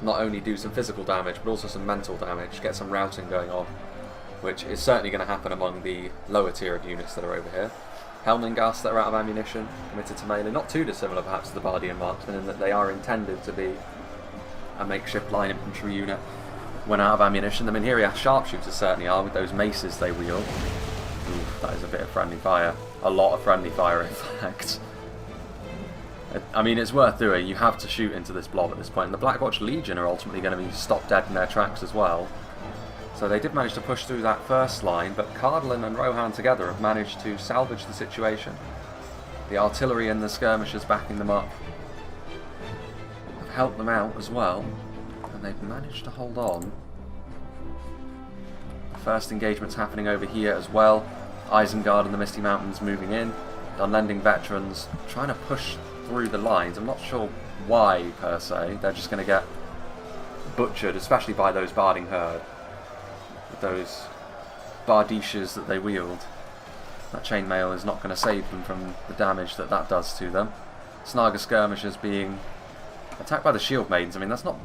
not only do some physical damage, but also some mental damage, get some routing going on, which is certainly going to happen among the lower tier of units that are over here. Helmingast that are out of ammunition, committed to melee, not too dissimilar perhaps to the Bardian Marksmen, in that they are intended to be a makeshift line infantry unit when out of ammunition. The Minhiria sharpshooters certainly are, with those maces they wield. Ooh, that is a bit of friendly fire. A lot of friendly fire, in fact. I mean, it's worth doing. You have to shoot into this blob at this point. And the Blackwatch Legion are ultimately going to be stopped dead in their tracks as well. So they did manage to push through that first line, but Cardolan and Rohan together have managed to salvage the situation. The artillery and the skirmishers backing them up have helped them out as well, and they've managed to hold on. The first engagement's happening over here as well. Isengard and the Misty Mountains moving in. Dunlending veterans trying to push through the lines. I'm not sure why, per se. They're just going to get butchered, especially by those Barding Herd. With those Bardishas that they wield. That chainmail is not going to save them from the damage that that does to them. Snaga skirmishers being attacked by the Shield Maidens. I mean, that's not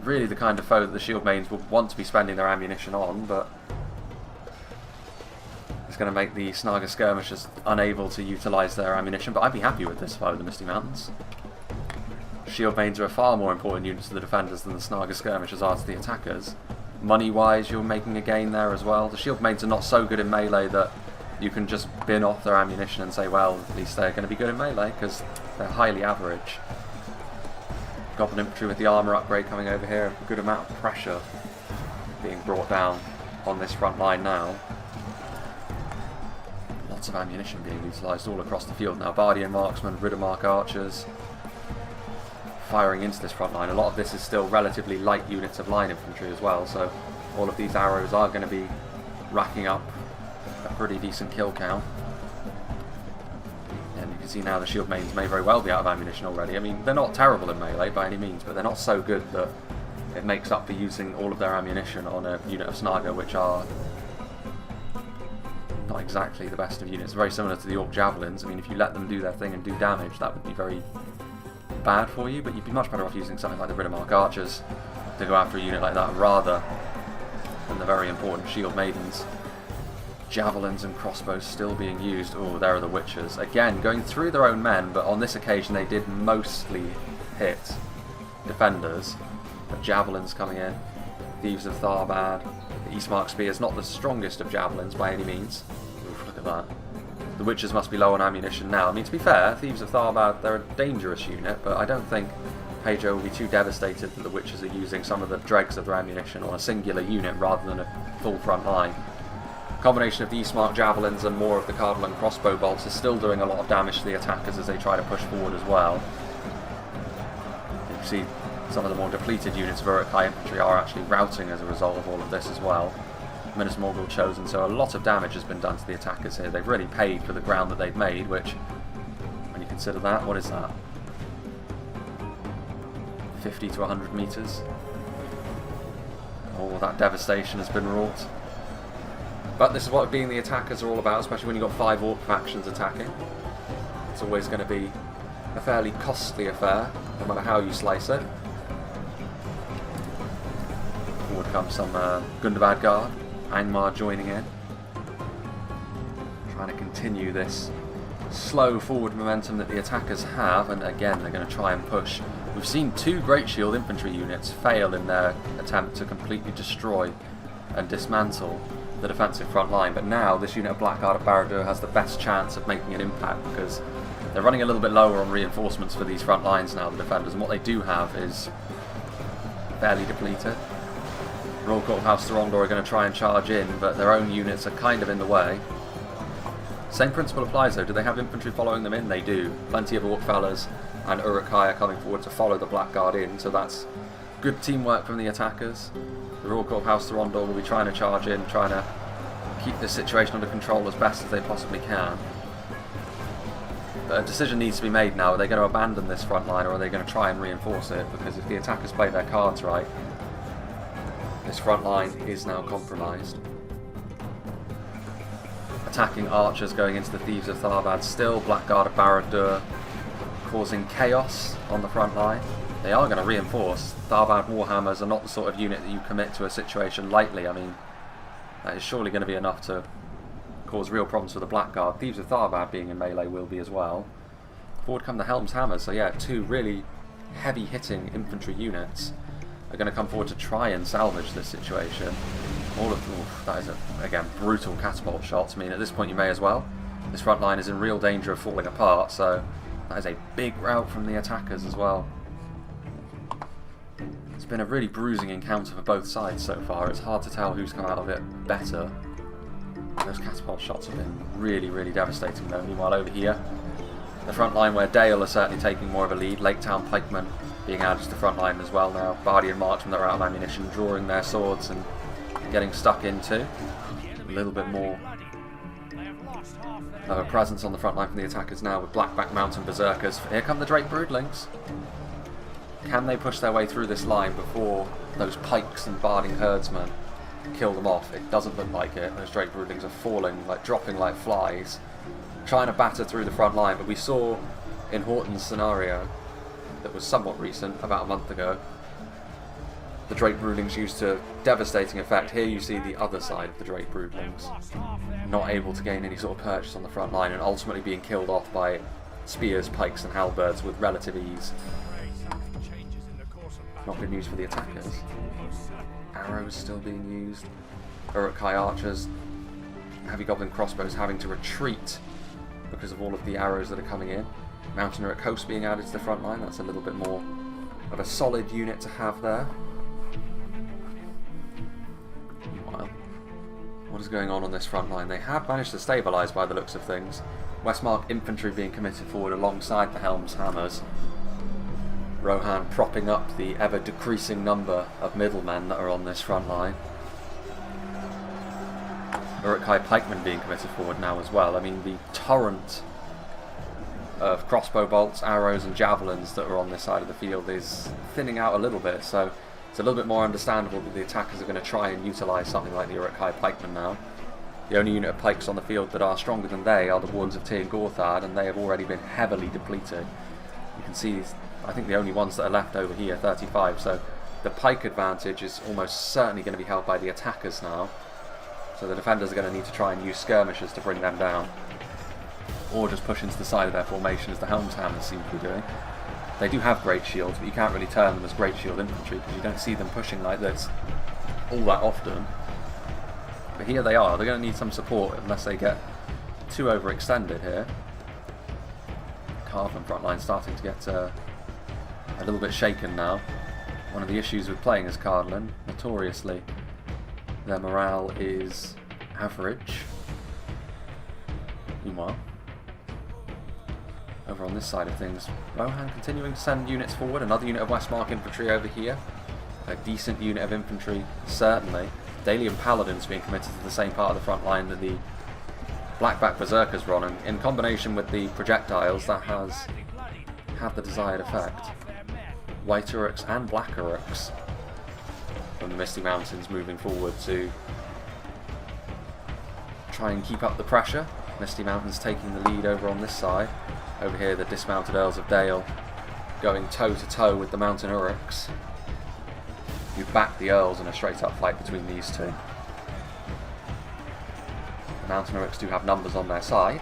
really the kind of foe that the Shield Maidens would want to be spending their ammunition on, but it's going to make the Snaga skirmishers unable to utilise their ammunition. But I'd be happy with this fight with the Misty Mountains. Shield Maidens are a far more important unit to the defenders than the Snaga skirmishers are to the attackers. Money-wise, you're making a gain there as well. The Shield Maidens are not so good in melee that you can just bin off their ammunition and say, well, at least they're going to be good in melee, because they're highly average. Goblin Infantry with the armour upgrade coming over here. A good amount of pressure being brought down on this front line now. Lots of ammunition being utilised all across the field now. Bardian Marksmen, Riddermark Archers firing into this front line. A lot of this is still relatively light units of line infantry as well, so all of these arrows are going to be racking up a pretty decent kill count. And you can see now the Shield Maidens may very well be out of ammunition already. I mean, they're not terrible in melee by any means, but they're not so good that it makes up for using all of their ammunition on a unit of Snaga, which are not exactly the best of units. Very similar to the Orc Javelins. I mean, if you let them do their thing and do damage, that would be very bad for you, but you'd be much better off using something like the Riddermark Archers to go after a unit like that rather than the very important Shield Maidens. Javelins and crossbows still being used. Oh, there are the Witchers. Again, going through their own men, but on this occasion they did mostly hit defenders. But Javelins coming in. Thieves of Tharbad. The Eastmark Spear is not the strongest of Javelins by any means. Oof, look at that. The Witchers must be low on ammunition now. I mean, to be fair, Thieves of Tharbad, they're a dangerous unit, but I don't think Pedro will be too devastated that the Witchers are using some of the dregs of their ammunition on a singular unit rather than a full front line. A combination of the Eastmark Javelins and more of the Cardolan crossbow bolts is still doing a lot of damage to the attackers as they try to push forward as well. You can see some of the more depleted units of Uruk-hai infantry are actually routing as a result of all of this as well. Minas Morgul chosen, so a lot of damage has been done to the attackers here. They've really paid for the ground that they've made, which, when you consider that, what is that? 50 to 100 metres. All that devastation has been wrought. But this is what being the attackers are all about, especially when you've got 5 Orc factions attacking. It's always going to be a fairly costly affair, no matter how you slice it. Forward comes some Gundabad Guard. Angmar joining in. Trying to continue this slow forward momentum that the attackers have, and again they're going to try and push. We've seen 2 Great Shield infantry units fail in their attempt to completely destroy and dismantle the defensive front line, but now this unit of Blackguard of Barad-dûr has the best chance of making an impact because they're running a little bit lower on reinforcements for these front lines now, the defenders, and what they do have is fairly depleted. Royal Court of House Thorondor are going to try and charge in, but their own units are kind of in the way. Same principle applies though. Do they have infantry following them in? They do. Plenty of Orc fellas and Uruk-hai are coming forward to follow the Blackguard in, so that's good teamwork from the attackers. The Royal Court of House Thorondor will be trying to charge in, trying to keep this situation under control as best as they possibly can. But a decision needs to be made now. Are they going to abandon this front line, or are they going to try and reinforce it? Because if the attackers play their cards right, this front line is now compromised. Attacking archers going into the Thieves of Tharbad still. Blackguard of Barad-dûr causing chaos on the front line. They are going to reinforce. Tharbad Warhammers are not the sort of unit that you commit to a situation lightly. I mean, that is surely going to be enough to cause real problems for the Blackguard. Thieves of Tharbad being in melee will be as well. Forward come the Helm's Hammers. So yeah, 2 really heavy hitting infantry units are going to come forward to try and salvage this situation. All of them, that is, again, brutal catapult shots. I mean, at this point you may as well. This front line is in real danger of falling apart, so that is a big rout from the attackers as well. It's been a really bruising encounter for both sides so far. It's hard to tell who's come out of it better. Those catapult shots have been really, really devastating though. Meanwhile over here, the front line where Dale are certainly taking more of a lead. Lake Town pikemen being added to the front line as well now. Bardian marksmen that are out of ammunition, drawing their swords and getting stuck into. A little bit more of a presence on the front line from the attackers now with Blackback Mountain Berserkers. Here come the Drake Broodlings. Can they push their way through this line before those pikes and barding herdsmen kill them off? It doesn't look like it. Those Drake Broodlings are falling, like dropping like flies, trying to batter through the front line. But we saw in Horton's scenario that was somewhat recent, about a month ago, the Drake Broodlings used to devastating effect. Here you see the other side of the Drake Broodlings not able to gain any sort of purchase on the front line and ultimately being killed off by spears, pikes and halberds with relative ease. Not good news for the attackers. Arrows still being used. Uruk-hai archers, heavy goblin crossbows having to retreat because of all of the arrows that are coming in. Mountain Uruk host being added to the front line. That's a little bit more of a solid unit to have there. Meanwhile, what is going on this front line? They have managed to stabilise by the looks of things. Westmark infantry being committed forward alongside the Helm's Hammers. Rohan propping up the ever decreasing number of middlemen that are on this front line. Uruk-hai pikemen being committed forward now as well. I mean, the torrent of crossbow bolts, arrows and javelins that are on this side of the field is thinning out a little bit, so it's a little bit more understandable that the attackers are going to try and utilise something like the Uruk-hai pikemen now. The only unit of pikes on the field that are stronger than they are the Wardens of Tir Gorthad, and they have already been heavily depleted. You can see, I think the only ones that are left over here, 35, so the pike advantage is almost certainly going to be held by the attackers now. So the defenders are going to need to try and use skirmishers to bring them down, or just push into the side of their formation as the Helm's Hammers seem to be doing. They do have great shields, but you can't really term them as great shield infantry because you don't see them pushing like this all that often. But here they are. They're going to need some support unless they get too overextended here. Cardolan front line starting to get a little bit shaken now. One of the issues with playing as Cardolan, notoriously, their morale is average. Meanwhile, over on this side of things, Rohan continuing to send units forward. Another unit of Westmark infantry over here. A decent unit of infantry, certainly. Dalian Paladins being committed to the same part of the front line that the Blackback Berserkers were on, and in combination with the projectiles, that has had the desired effect. White Uruks and Black Uruks from the Misty Mountains moving forward to try and keep up the pressure. Misty Mountains taking the lead over on this side. Over here the dismounted Earls of Dale going toe to toe with the Mountain Uruks. You back the Earls in a straight up fight between these two. Mountain Orcs do have numbers on their side.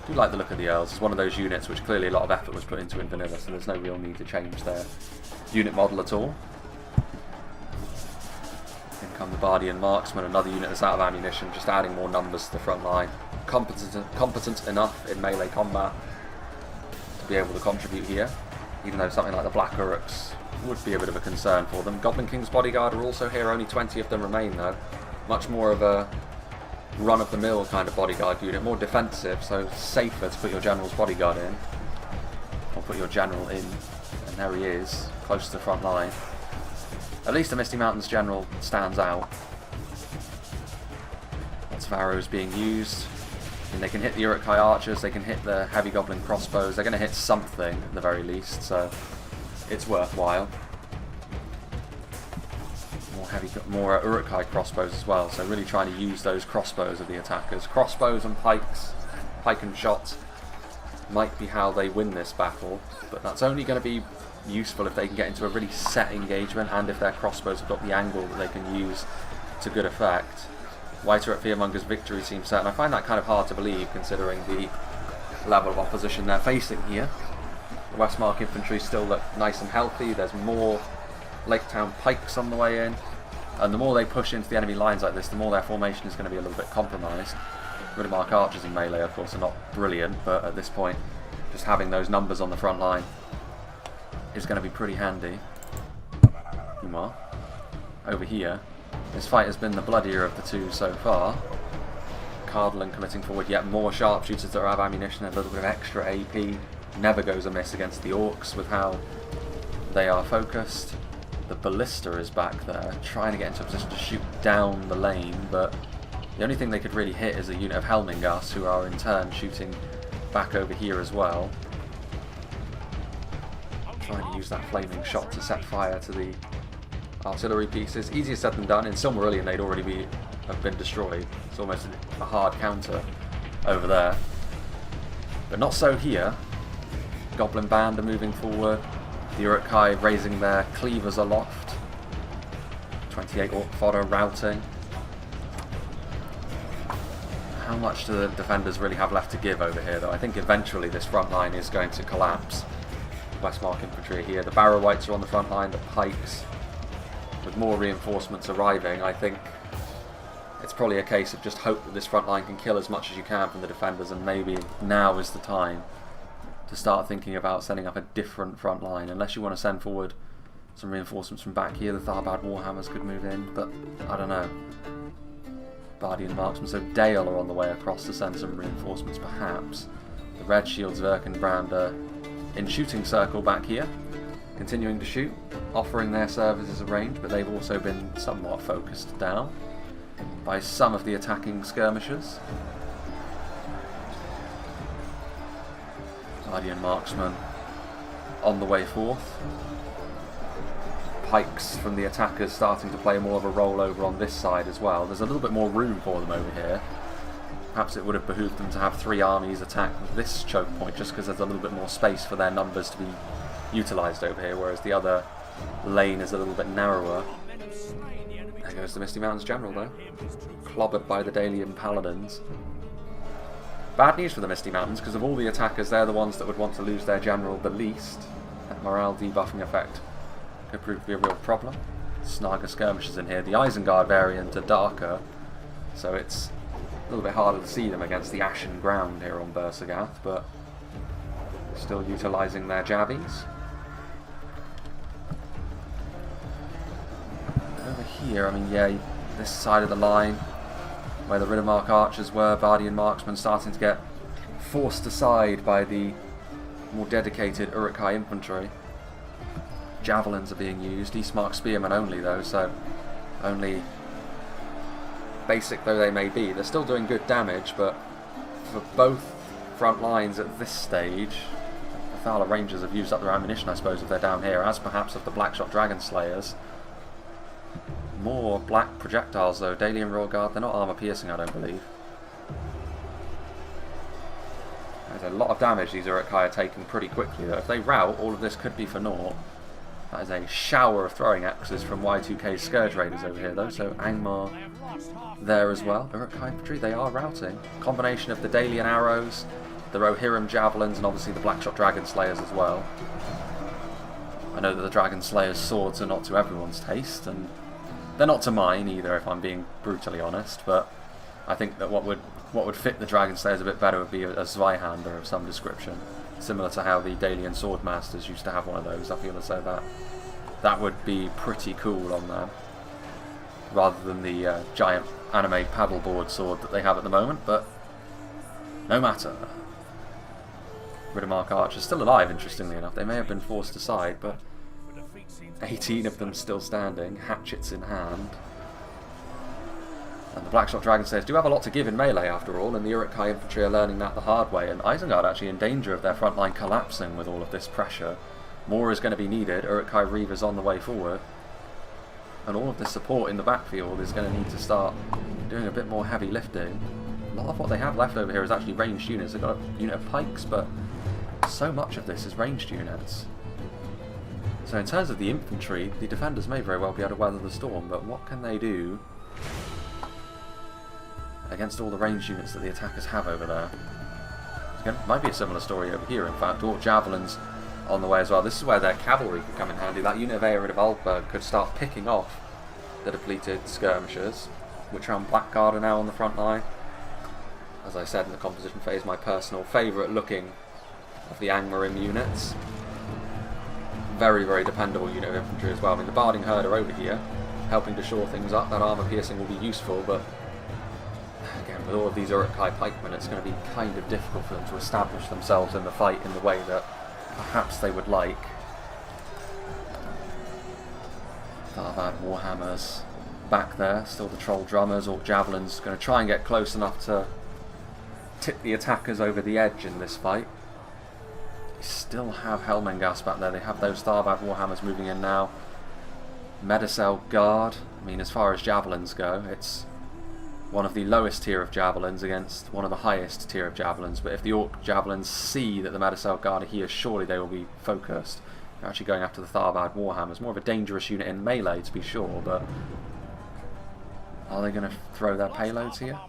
I do like the look of the Earls. It's one of those units which clearly a lot of effort was put into in vanilla, so there's no real need to change their unit model at all. In come the Bardian Marksman, another unit that's out of ammunition, just adding more numbers to the front line. Competent enough in melee combat to be able to contribute here, even though something like the Black Uruks would be a bit of a concern for them. Goblin King's Bodyguard are also here, only 20 of them remain though. Much more of a run-of-the-mill kind of bodyguard unit, more defensive, so safer to put your general's bodyguard in, or put your general in, and there he is, close to the front line. At least the Misty Mountains general stands out. Lots of arrows being used, and they can hit the Uruk-hai archers, they can hit the heavy goblin crossbows, they're going to hit something at the very least, so it's worthwhile. More Uruk-hai crossbows as well, so really trying to use those crossbows of the attackers. Crossbows and pikes, pike and shot, might be how they win this battle, but that's only going to be useful if they can get into a really set engagement and if their crossbows have got the angle that they can use to good effect. White Uruk Fearmonger's victory seems certain. I find that kind of hard to believe considering the level of opposition they're facing here. The Westmark infantry still look nice and healthy, there's more Lake Town pikes on the way in, and the more they push into the enemy lines like this, the more their formation is going to be a little bit compromised. Riddermark archers in melee, of course, are not brilliant, but at this point, just having those numbers on the front line is going to be pretty handy. Meanwhile, over here, this fight has been the bloodier of the two so far. Cardolan committing forward yet more sharpshooters that are out of ammunition, a little bit of extra AP. Never goes amiss against the Orcs with how they are focused. The Ballista is back there, trying to get into a position to shoot down the lane, but the only thing they could really hit is a unit of Helmingas, who are in turn shooting back over here as well. Trying to use that flaming shot to set fire to the artillery pieces. Easier said than done. In Silmarillion they'd already have been destroyed. It's almost a hard counter over there. But not so here. Goblin Band are moving forward. The Uruk-hai raising their cleavers aloft. 28 Orc fodder routing. How much do the defenders really have left to give over here though? I think eventually this front line is going to collapse. Westmark infantry here. The Barrow Wights are on the front line, the pikes. With more reinforcements arriving, I think it's probably a case of just hope that this front line can kill as much as you can from the defenders, and maybe now is the time to start thinking about setting up a different front line, unless you want to send forward some reinforcements from back here. The Tharbad Warhammers could move in, but I don't know. Bardian Marksman, so Dale are on the way across to send some reinforcements perhaps. The Red Shields, Verkenbrand are in shooting circle back here, continuing to shoot, offering their services a range, but they've also been somewhat focused down by some of the attacking skirmishers. Guardian Marksman on the way forth. Pikes from the attackers starting to play more of a role over on this side as well. There's a little bit more room for them over here. Perhaps it would have behooved them to have 3 armies attack this choke point, just because there's a little bit more space for their numbers to be utilised over here, whereas the other lane is a little bit narrower. There goes the Misty Mountains General though, clobbered by the Dalian Paladins. Bad news for the Misty Mountains, because of all the attackers, they're the ones that would want to lose their general the least. That morale debuffing effect could prove to be a real problem. Snarger skirmishers in here. The Isengard variant are darker, so it's a little bit harder to see them against the ashen ground here on BUHR, but still utilising their jabbies. Over here, I mean, yeah, this side of the line, where the Riddermark archers were, Bardian Marksmen starting to get forced aside by the more dedicated Uruk-hai infantry. Javelins are being used, Eastmark spearmen only though, so only basic though they may be, they're still doing good damage, but for both front lines at this stage, the Thala Rangers have used up their ammunition, I suppose, if they're down here, as perhaps of the Blackshot Dragon Slayers. More black projectiles though. Dalian Roarguard, they're not armour piercing, I don't believe. There's a lot of damage these Uruk-hai are taking pretty quickly though. If they rout, all of this could be for naught. That is a shower of throwing axes from Y2K's Scourge Raiders over here though, so Angmar there as well. Uruk-hai infantry, they are routing. Combination of the Dalian arrows, the Rohirrim javelins, and obviously the Blackshot Dragon Slayers as well. I know that the Dragon Slayers' swords are not to everyone's taste, and they're not to mine either, if I'm being brutally honest, but I think that what would fit the Dragon Slayers a bit better would be a Zweihander of some description, similar to how the Dalian Swordmasters used to have one of those. I feel as though that would be pretty cool on them, rather than the giant anime paddleboard sword that they have at the moment, but no matter. Riddermark Archers still alive, interestingly enough. They may have been forced aside, but 18 of them still standing, hatchets in hand. And the Blackshot Dragon Slayers do have a lot to give in melee after all, and the Uruk-hai infantry are learning that the hard way, and Isengard actually in danger of their front line collapsing with all of this pressure. More is going to be needed. Uruk-hai Reavers on the way forward, and all of this support in the backfield is going to need to start doing a bit more heavy lifting. A lot of what they have left over here is actually ranged units. They've got a unit of pikes, but so much of this is ranged units. So in terms of the infantry, the defenders may very well be able to weather the storm, but what can they do against all the ranged units that the attackers have over there? Again, might be a similar story over here, in fact. Orc javelins on the way as well. This is where their cavalry could come in handy. That unit of Ered of Aldberg could start picking off the depleted skirmishers. Witchhound Blackguard are now on the front line. As I said in the composition phase, my personal favourite looking of the Angmar units. Very, very dependable unit of infantry as well. I mean, the Barding Herd are over here, helping to shore things up. That armour piercing will be useful, but again, with all of these Uruk-hai pikemen, it's going to be kind of difficult for them to establish themselves in the fight in the way that perhaps they would like. Tharvad Warhammers back there, still the Troll Drummers. Orc Javelins going to try and get close enough to tip the attackers over the edge in this fight. They still have Helmengas back there. They have those Tharvad Warhammers moving in now. Medicel Guard. I mean, as far as javelins go, it's one of the lowest tier of javelins against one of the highest tier of javelins. But if the Orc Javelins see that the Medicel Guard are here, surely they will be focused. They're actually going after the Tharvad Warhammers. More of a dangerous unit in melee, to be sure, but are they going to throw their payloads here?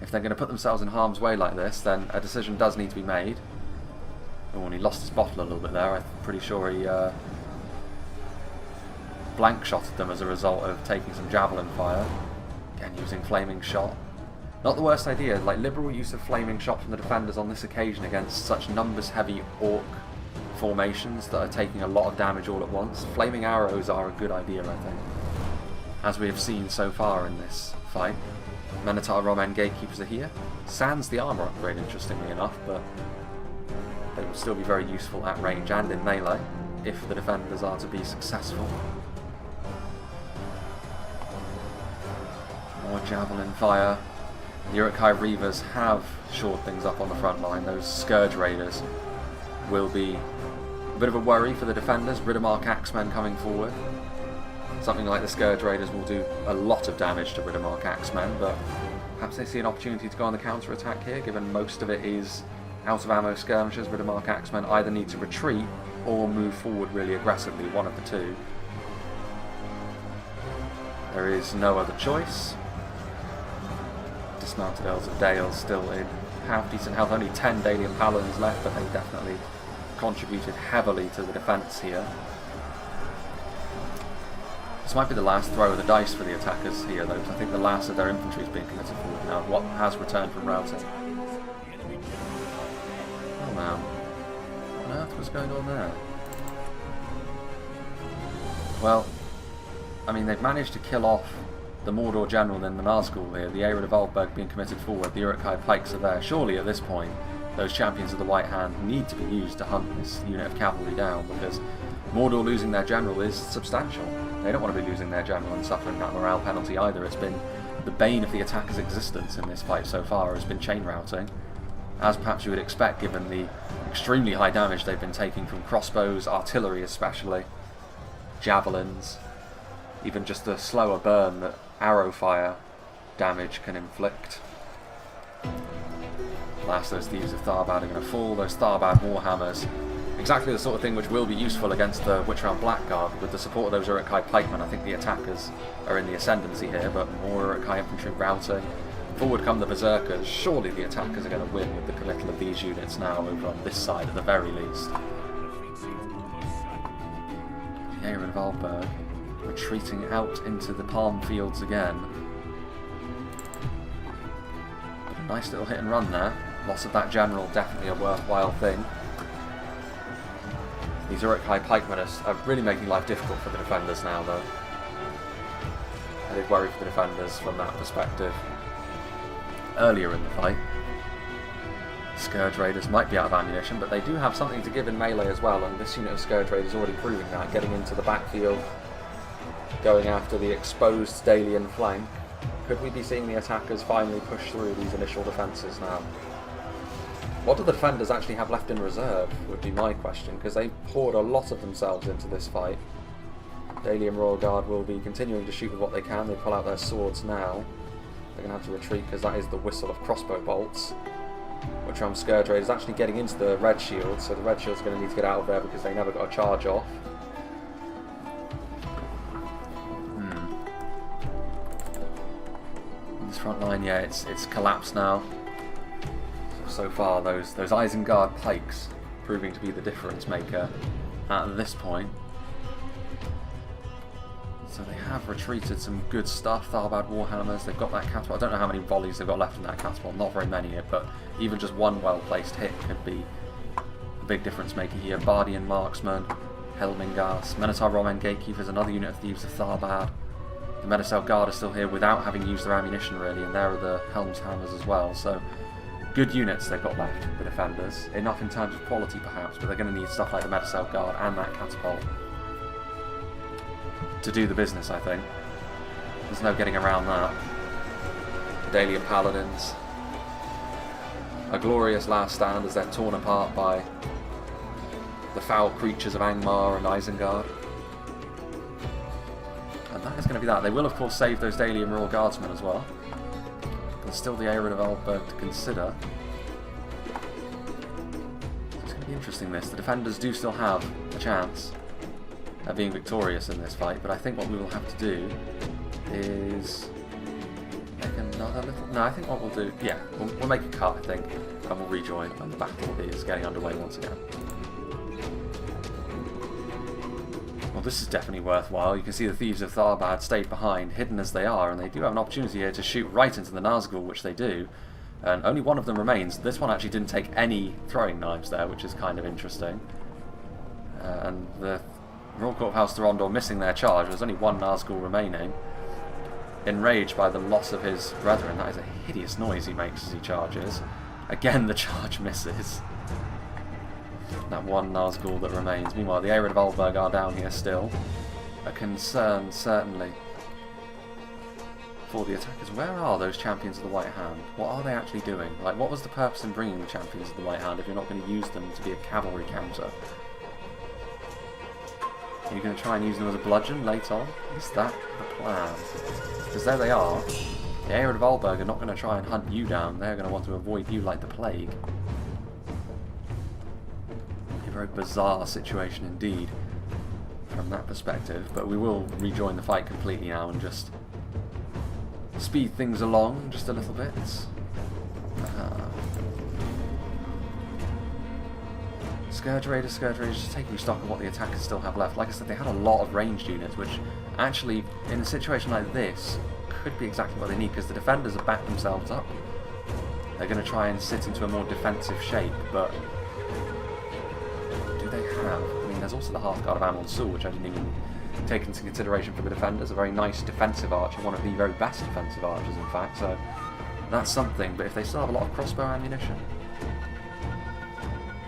If they're going to put themselves in harm's way like this, then a decision does need to be made. Oh, and he lost his bottle a little bit there. I'm pretty sure he blank shotted them as a result of taking some javelin fire. Again, using flaming shot. Not the worst idea, like liberal use of flaming shot from the defenders on this occasion against such numbers heavy orc formations that are taking a lot of damage all at once. Flaming arrows are a good idea, I think, as we have seen so far in this fight. Minotaur Roman Gatekeepers are here. Sans the armour upgrade, interestingly enough, but they will still be very useful at range and in melee if the defenders are to be successful. More javelin fire. The Uruk-hai Reavers have shored things up on the front line. Those Scourge Raiders will be a bit of a worry for the defenders. Riddermark Axemen coming forward. Something like the Scourge Raiders will do a lot of damage to Riddermark Axemen, but perhaps they see an opportunity to go on the counter-attack here, given most of it is out of ammo skirmishers. Riddermark Axemen either need to retreat or move forward really aggressively, one of the two. There is no other choice. Dismounted Earls of Dale still in half decent health, only 10 Dalian Paladins left, but they definitely contributed heavily to the defence here. This might be the last throw of the dice for the attackers here, though, because I think the last of their infantry is being committed forward now. What has returned from routing? Oh wow. What on earth was going on there? Well, I mean, they've managed to kill off the Mordor general in the Nazgul here, the Ered of Aldberg being committed forward, the Uruk-hai pikes are there. Surely at this point, those champions of the White Hand need to be used to hunt this unit of cavalry down, because Mordor losing their general is substantial. They don't want to be losing their general and suffering that morale penalty either. It's been the bane of the attacker's existence in this fight so far, has been chain routing, as perhaps you would expect given the extremely high damage they've been taking from crossbows, artillery especially, javelins, even just the slower burn that arrow fire damage can inflict. Last, those Thieves of Tharbad are going to fall. Those Tharbad Warhammers exactly the sort of thing which will be useful against the Witchround Blackguard. With the support of those Uruk-hai pikemen, I think the attackers are in the ascendancy here, but more Uruk-hai infantry routing. Forward come the Berserkers. Surely the attackers are going to win with the committal of these units now over on this side at the very least. The Aeron of Alberg retreating out into the palm fields again. But a nice little hit and run there. Loss of that general, definitely a worthwhile thing. These Uruk-hai pikemen are really making life difficult for the defenders now, though. I did worry for the defenders from that perspective. Earlier in the fight, Scourge Raiders might be out of ammunition, but they do have something to give in melee as well, and this unit of Scourge Raiders is already proving that, getting into the backfield, going after the exposed Dalian flank. Could we be seeing the attackers finally push through these initial defences now? What do the defenders actually have left in reserve, would be my question, because they poured a lot of themselves into this fight. Dalian Royal Guard will be continuing to shoot with what they can. They pull out their swords now. They're going to have to retreat because that is the whistle of crossbow bolts. Witchround Scourge Raiders actually getting into the red shield, so the red shield's going to need to get out of there because they never got a charge off. This front line, yeah, it's collapsed now. So far, those Isengard pikes proving to be the difference maker at this point. So they have retreated some good stuff. Tharbad Warhammers, they've got that catapult. I don't know how many volleys they've got left in that catapult, not very many, but even just one well-placed hit could be a big difference maker here. Bardian Marksman, Helmingas, Minotaur Roman Gatekeepers, another unit of Thieves of Tharbad. The Medicel Guard are still here without having used their ammunition really, and there are the Helm's Hammers as well. So good units they've got left, the defenders. Enough in terms of quality perhaps, but they're going to need stuff like the Medicel Guard and that catapult to do the business, I think. There's no getting around that. The Dalian Paladins, a glorious last stand as they're torn apart by the foul creatures of Angmar and Isengard. And that is going to be that. They will of course save those Dalian Royal Guardsmen as well. There's still the Aeron of Alberg to consider. It's going to be interesting this. The defenders do still have a chance at being victorious in this fight, but I think what we will have to do is make another little... No, I think what we'll do... Yeah, we'll make a cut, I think, and we'll rejoin when the battle is getting underway once again. Well, this is definitely worthwhile. You can see the Thieves of Tharbad stayed behind, hidden as they are, and they do have an opportunity here to shoot right into the Nazgul, which they do, and only one of them remains. This one actually didn't take any throwing knives there, which is kind of interesting. And the Royal Court of House Thorondor missing their charge. There's only one Nazgul remaining. Enraged by the loss of his brethren, that is a hideous noise he makes as he charges. Again, the charge misses. That one Nazgul that remains. Meanwhile, the Aeron of Alberg are down here still. A concern, certainly, for the attackers. Where are those Champions of the White Hand? What are they actually doing? Like, what was the purpose in bringing the Champions of the White Hand if you're not going to use them to be a cavalry counter? Are you going to try and use them as a bludgeon late on? Is that the plan? Because there they are. The Aeron of Alberg are not going to try and hunt you down. They're going to want to avoid you like the plague. A very bizarre situation indeed from that perspective. But we will rejoin the fight completely now and just speed things along just a little bit. Scourge Raiders, just taking stock of what the attackers still have left. Like I said, they had a lot of ranged units, which actually, in a situation like this, could be exactly what they need, because the defenders have backed themselves up. They're going to try and sit into a more defensive shape, but do they have... I mean, there's also the Hearthguard of Amon Sul, which I didn't even take into consideration for the defenders. A very nice defensive archer, one of the very best defensive archers, in fact, so that's something. But if they still have a lot of crossbow ammunition,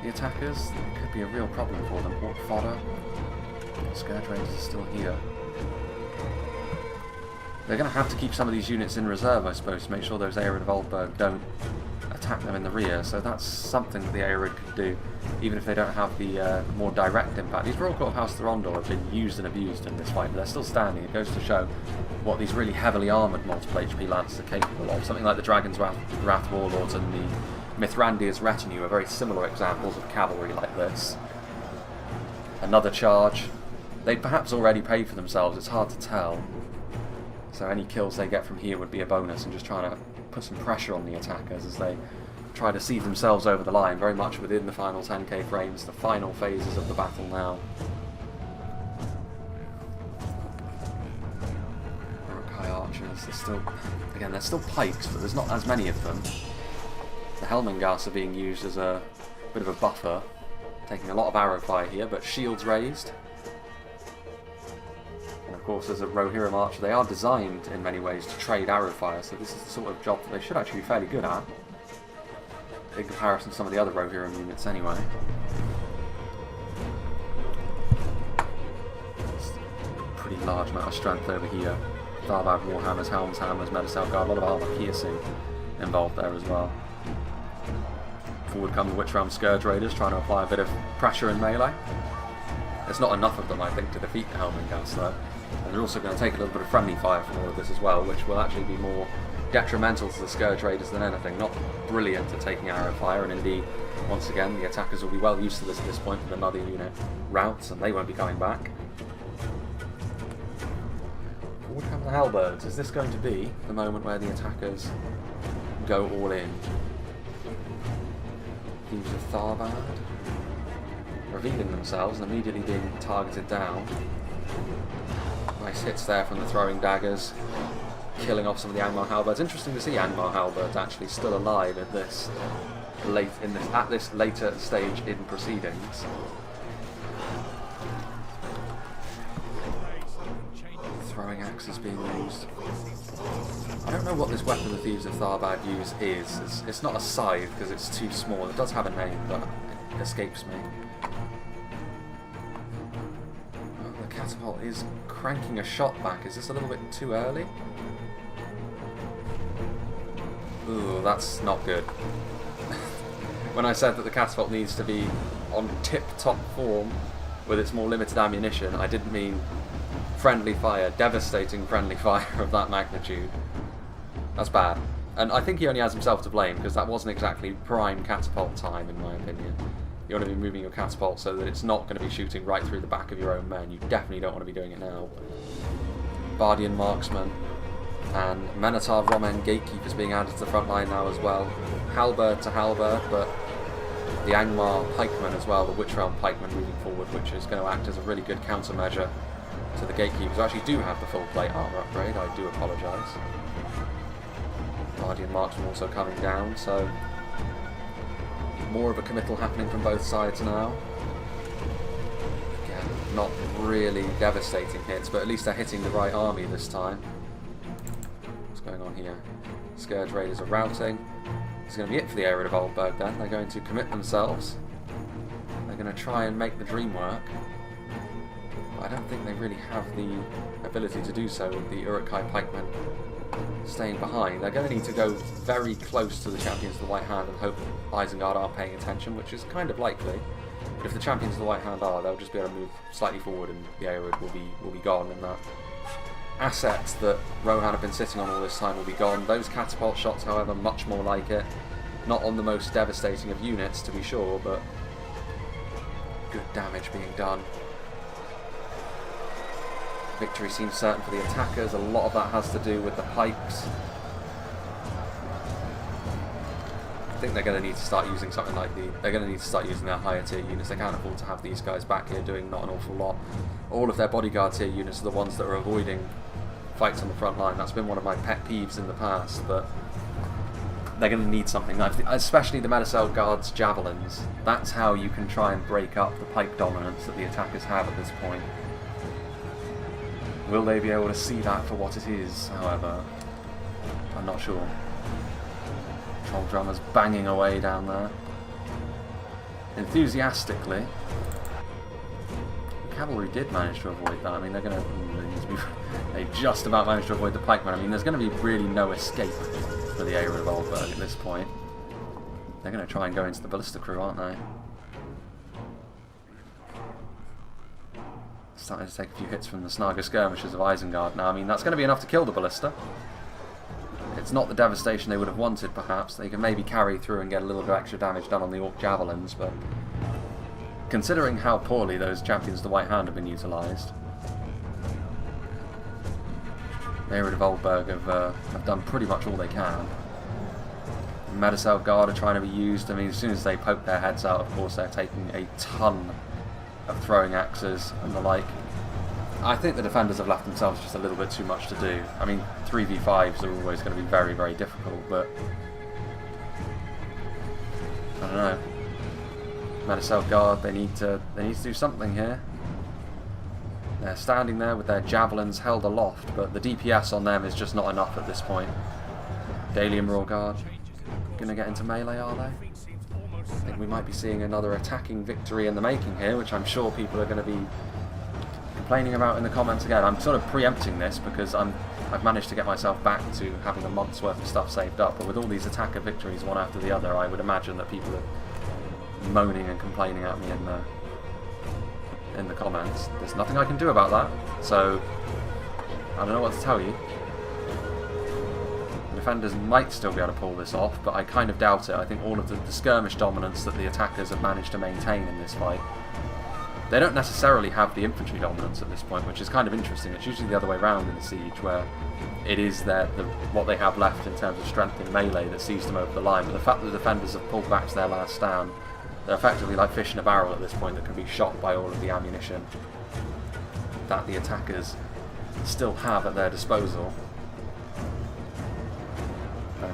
the attackers, it could be a real problem for them. Orc fodder. Scourge Raiders are still here. They're going to have to keep some of these units in reserve, I suppose, to make sure those Aeron of Alberg don't attack them in the rear. So that's something that the Aeron could do, even if they don't have the more direct impact. These Royal Court of House Thorondor have been used and abused in this fight, but they're still standing. It goes to show what these really heavily armoured multiple HP lancers are capable of. Something like the Dragon's Wrath Warlords and the Mithrandir's retinue are very similar examples of cavalry like this. Another charge. They'd perhaps already paid for themselves, it's hard to tell. So any kills they get from here would be a bonus, and just trying to put some pressure on the attackers as they try to see themselves over the line, very much within the final 10k frames, the final phases of the battle now. Uruk-hai archers, they're still pikes, but there's not as many of them. The Helmengas are being used as a bit of a buffer, taking a lot of arrow fire here, but shields raised. And of course, as a Rohirrim archer, they are designed in many ways to trade arrow fire, so this is the sort of job that they should actually be fairly good at, in comparison to some of the other Rohirrim units anyway. Pretty large amount of strength over here. Tharbad Warhammers, Helm's Hammers, Medicel Guard, a lot of armor piercing involved there as well. Forward come the Witch Realm Scourge Raiders, trying to apply a bit of pressure in melee. There's not enough of them, I think, to defeat the Helmengas though. And they're also going to take a little bit of friendly fire from all of this as well, which will actually be more detrimental to the Scourge Raiders than anything. Not brilliant at taking arrow fire, and indeed, once again, the attackers will be well used to this at this point with another unit routes, and they won't be coming back. Forward come the Halberds. Is this going to be the moment where the attackers go all in? Thieves of Tharbad revealing themselves and immediately being targeted down. Nice hits there from the throwing daggers, killing off some of the Angmar halberds. Interesting to see Angmar halberds actually still alive at this later stage in proceedings. Throwing axes being used. I don't know what this weapon the Thieves of Tharbad use is. It's not a scythe because it's too small. It does have a name, but it escapes me. Oh, the catapult is cranking a shot back. Is this a little bit too early? Ooh, that's not good. When I said that the catapult needs to be on tip-top form with its more limited ammunition, I didn't mean friendly fire, devastating friendly fire of that magnitude. That's bad. And I think he only has himself to blame, because that wasn't exactly prime catapult time, in my opinion. You want to be moving your catapult so that it's not going to be shooting right through the back of your own men. You definitely don't want to be doing it now. Bardian Marksman and Menotar Romen Gatekeepers being added to the front line now as well. Halberd to Halberd, but the Angmar Pikemen as well, the Witch Realm Pikemen moving forward, which is going to act as a really good countermeasure to the Gatekeepers, who actually do have the full plate armor upgrade. I do apologise. Guardian Marksman also coming down, so more of a committal happening from both sides now. Again, not really devastating hits, but at least they're hitting the right army this time. What's going on here? Scourge Raiders are routing. This is going to be it for the area of Oldberg then. They're going to commit themselves. They're going to try and make the dream work. I don't think they really have the ability to do so with the Uruk-hai pikemen staying behind. They're going to need to go very close to the champions of the White Hand and hope Isengard are paying attention, which is kind of likely. But if the champions of the White Hand are, they'll just be able to move slightly forward and the area will be gone, and that assets that Rohan have been sitting on all this time will be gone. Those catapult shots, however, much more like it. Not on the most devastating of units, to be sure, but good damage being done. Victory seems certain for the attackers. A lot of that has to do with the pikes. I think they're going to need to start using something like they're going to need to start using their higher tier units. They can't afford to have these guys back here doing not an awful lot. All of their bodyguard tier units are the ones that are avoiding fights on the front line. That's been one of my pet peeves in the past, but they're going to need something, especially the Medicel Guard's javelins. That's how you can try and break up the pike dominance that the attackers have at this point. Will they be able to see that for what it is, however? I'm not sure. Troll drummers banging away down there. Enthusiastically. The cavalry did manage to avoid that. I mean, they just about managed to avoid the pikemen. I mean, there's going to be really no escape for the area of Oldberg at this point. They're going to try and go into the ballista crew, aren't they? Starting to take a few hits from the Snaga skirmishers of Isengard now. I mean, that's going to be enough to kill the ballista. It's not the devastation they would have wanted, perhaps. They can maybe carry through and get a little bit of extra damage done on the Orc javelins, but considering how poorly those champions of the White Hand have been utilised. Mayrid of Oldberg have done pretty much all they can. Medicel Guard are trying to be used. I mean, as soon as they poke their heads out, of course, they're taking a ton of throwing axes and the like. I think the defenders have left themselves just a little bit too much to do. I mean, 3v5s are always going to be very, very difficult, but I don't know. Medicel Guard, they need to do something here. They're standing there with their javelins held aloft, but the DPS on them is just not enough at this point. Dalian Roar Guard gonna get into melee, are they? I think we might be seeing another attacking victory in the making here, which I'm sure people are going to be complaining about in the comments again. I'm sort of preempting this because I've managed to get myself back to having a month's worth of stuff saved up, but with all these attacker victories one after the other, I would imagine that people are moaning and complaining at me in the comments. There's nothing I can do about that, so I don't know what to tell you. The defenders might still be able to pull this off, but I kind of doubt it. I think all of the skirmish dominance that the attackers have managed to maintain in this fight, they don't necessarily have the infantry dominance at this point, which is kind of interesting. It's usually the other way around in the siege, where it is what they have left in terms of strength in melee that sees them over the line. But the fact that the defenders have pulled back to their last stand, they're effectively like fish in a barrel at this point that can be shot by all of the ammunition that the attackers still have at their disposal.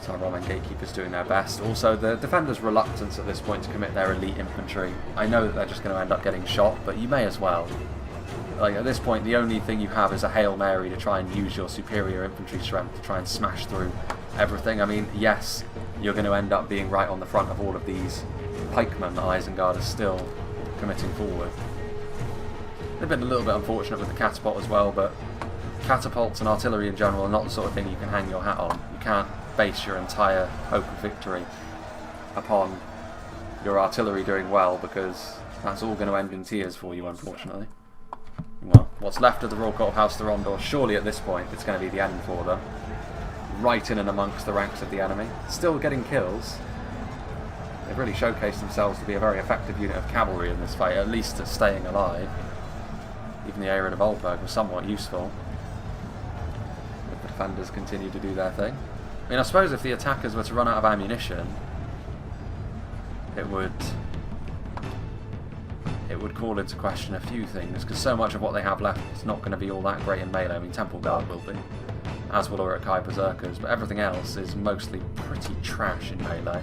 Our Roman gatekeepers doing their best. Also, the defenders' reluctance at this point to commit their elite infantry. I know that they're just going to end up getting shot, but you may as well. Like, at this point, the only thing you have is a Hail Mary to try and use your superior infantry strength to try and smash through everything. I mean, yes, you're going to end up being right on the front of all of these pikemen that Isengard is still committing forward. They've been a little bit unfortunate with the catapult as well, but catapults and artillery in general are not the sort of thing you can hang your hat on. You can't base your entire hope of victory upon your artillery doing well, because that's all going to end in tears for you, unfortunately. Well, what's left of the Royal Court of House Thorondor, surely at this point it's going to be the end for them. Right in and amongst the ranks of the enemy. Still getting kills. They've really showcased themselves to be a very effective unit of cavalry in this fight, at least at staying alive. Even the Aaron of Oldberg was somewhat useful. But the defenders continue to do their thing. I mean, I suppose if the attackers were to run out of ammunition, it would call into question a few things, because so much of what they have left is not going to be all that great in melee. I mean, Temple Guard will be, as will Uruk-hai Berserkers, but everything else is mostly pretty trash in melee.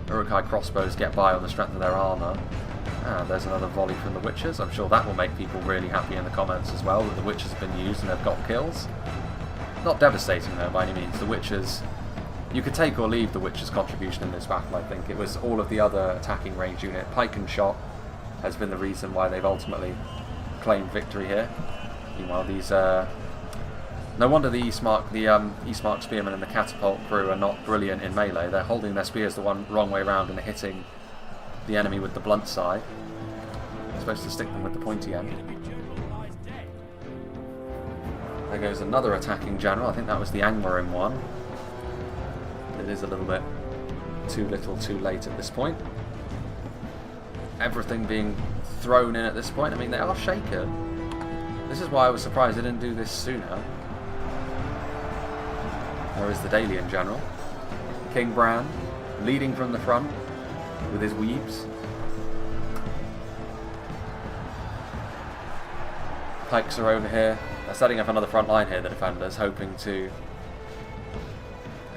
Uruk-hai crossbows get by on the strength of their armour. There's another volley from the Witches. I'm sure that will make people really happy in the comments as well, that the Witches have been used and they've got kills. Not devastating though by any means. The Witches, you could take or leave the Witches' contribution in this battle. I think it was all of the other attacking range unit. Pike and shot has been the reason why they've ultimately claimed victory here. Meanwhile, these no wonder the Eastmark spearmen and the catapult crew are not brilliant in melee. They're holding their spears the wrong way around and hitting the enemy with the blunt side. They're supposed to stick them with the pointy end. There goes another attacking general. I think that was the Angmar in one. It is a little bit too little too late at this point. Everything being thrown in at this point. I mean, they are shaken. This is why I was surprised they didn't do this sooner. There is the Dalian general. King Bran, leading from the front with his weaves. Pikes are over here. They're setting up another front line here, the defenders, hoping to...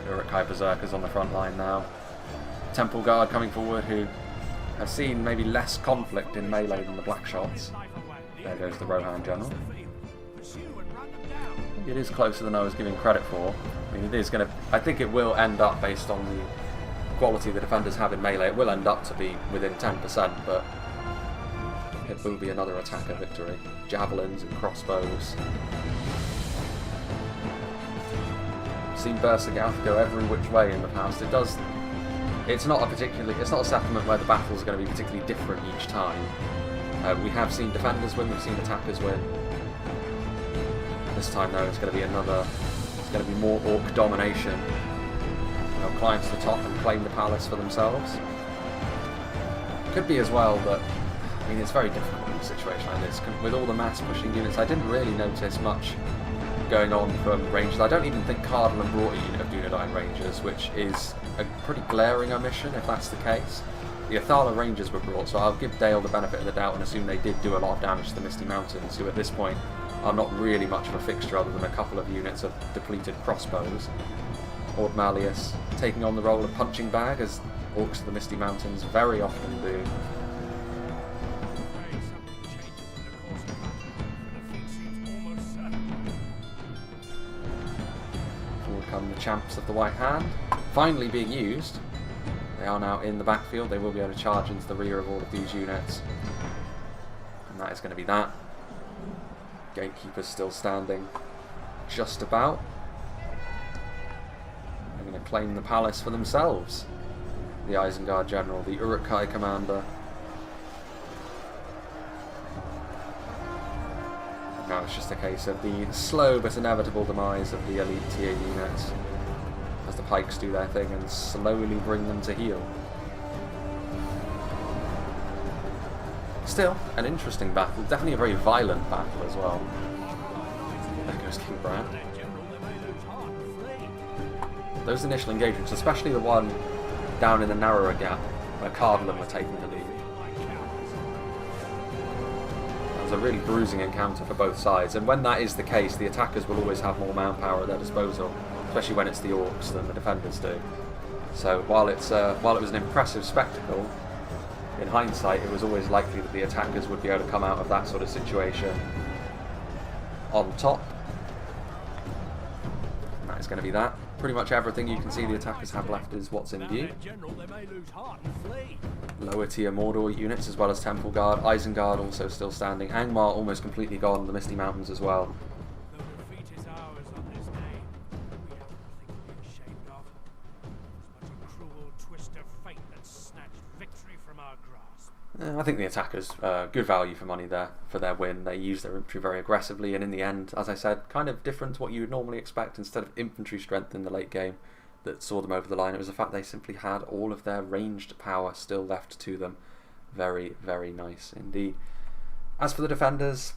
Uruk-hai Berserkers on the front line now. Temple Guard coming forward, who have seen maybe less conflict in melee than the Black Shots. There goes the Rohan general. It is closer than I was giving credit for. I mean, it is going to... I think it will end up, based on the quality the defenders have in melee, it will end up to be within 10%, but it will be another attacker victory. Javelins and crossbows. I've seen SAGATH go every which way in the past. It does... It's not a settlement where the battles are going to be particularly different each time. We have seen defenders win, we've seen attackers win. This time though, it's going to be more orc domination. They'll climb to the top and claim the palace for themselves. Could be as well that mean, it's very difficult in a situation like this. With all the mass pushing units, I didn't really notice much going on from Rangers. I don't even think Cardolan brought a unit of Dunedain Rangers, which is a pretty glaring omission if that's the case. The Athala Rangers were brought, so I'll give Dale the benefit of the doubt and assume they did do a lot of damage to the Misty Mountains, who at this point are not really much of a fixture other than a couple of units of depleted crossbows. Ord Malleus taking on the role of punching bag, as Orcs of the Misty Mountains very often do. Forward come the Champs of the White Hand, finally being used. They are now in the backfield. They will be able to charge into the rear of all of these units. And that is going to be that. Gatekeepers still standing just about. They're going to claim the palace for themselves. The Isengard General, the Uruk-hai Commander. And now it's just a case of the slow but inevitable demise of the elite tier units, as the pikes do their thing and slowly bring them to heel. Still, an interesting battle, definitely a very violent battle as well. There goes King Bran. Those initial engagements, especially the one down in the narrower gap where Cardolan were taking the lead. That was a really bruising encounter for both sides, and when that is the case, the attackers will always have more manpower at their disposal, especially when it's the Orcs than the defenders do. So while it was an impressive spectacle, in hindsight it was always likely that the attackers would be able to come out of that sort of situation on top. And that is going to be that. Pretty much everything you can see the attackers have left is what's in view. Lower tier Mordor units as well as Temple Guard. Isengard also still standing. Angmar almost completely gone, the Misty Mountains as well. I think the attackers, good value for money there for their win. They used their infantry very aggressively, and in the end, as I said, kind of different to what you would normally expect. Instead of infantry strength in the late game that saw them over the line, it was the fact they simply had all of their ranged power still left to them. Very, very nice indeed. As for the defenders,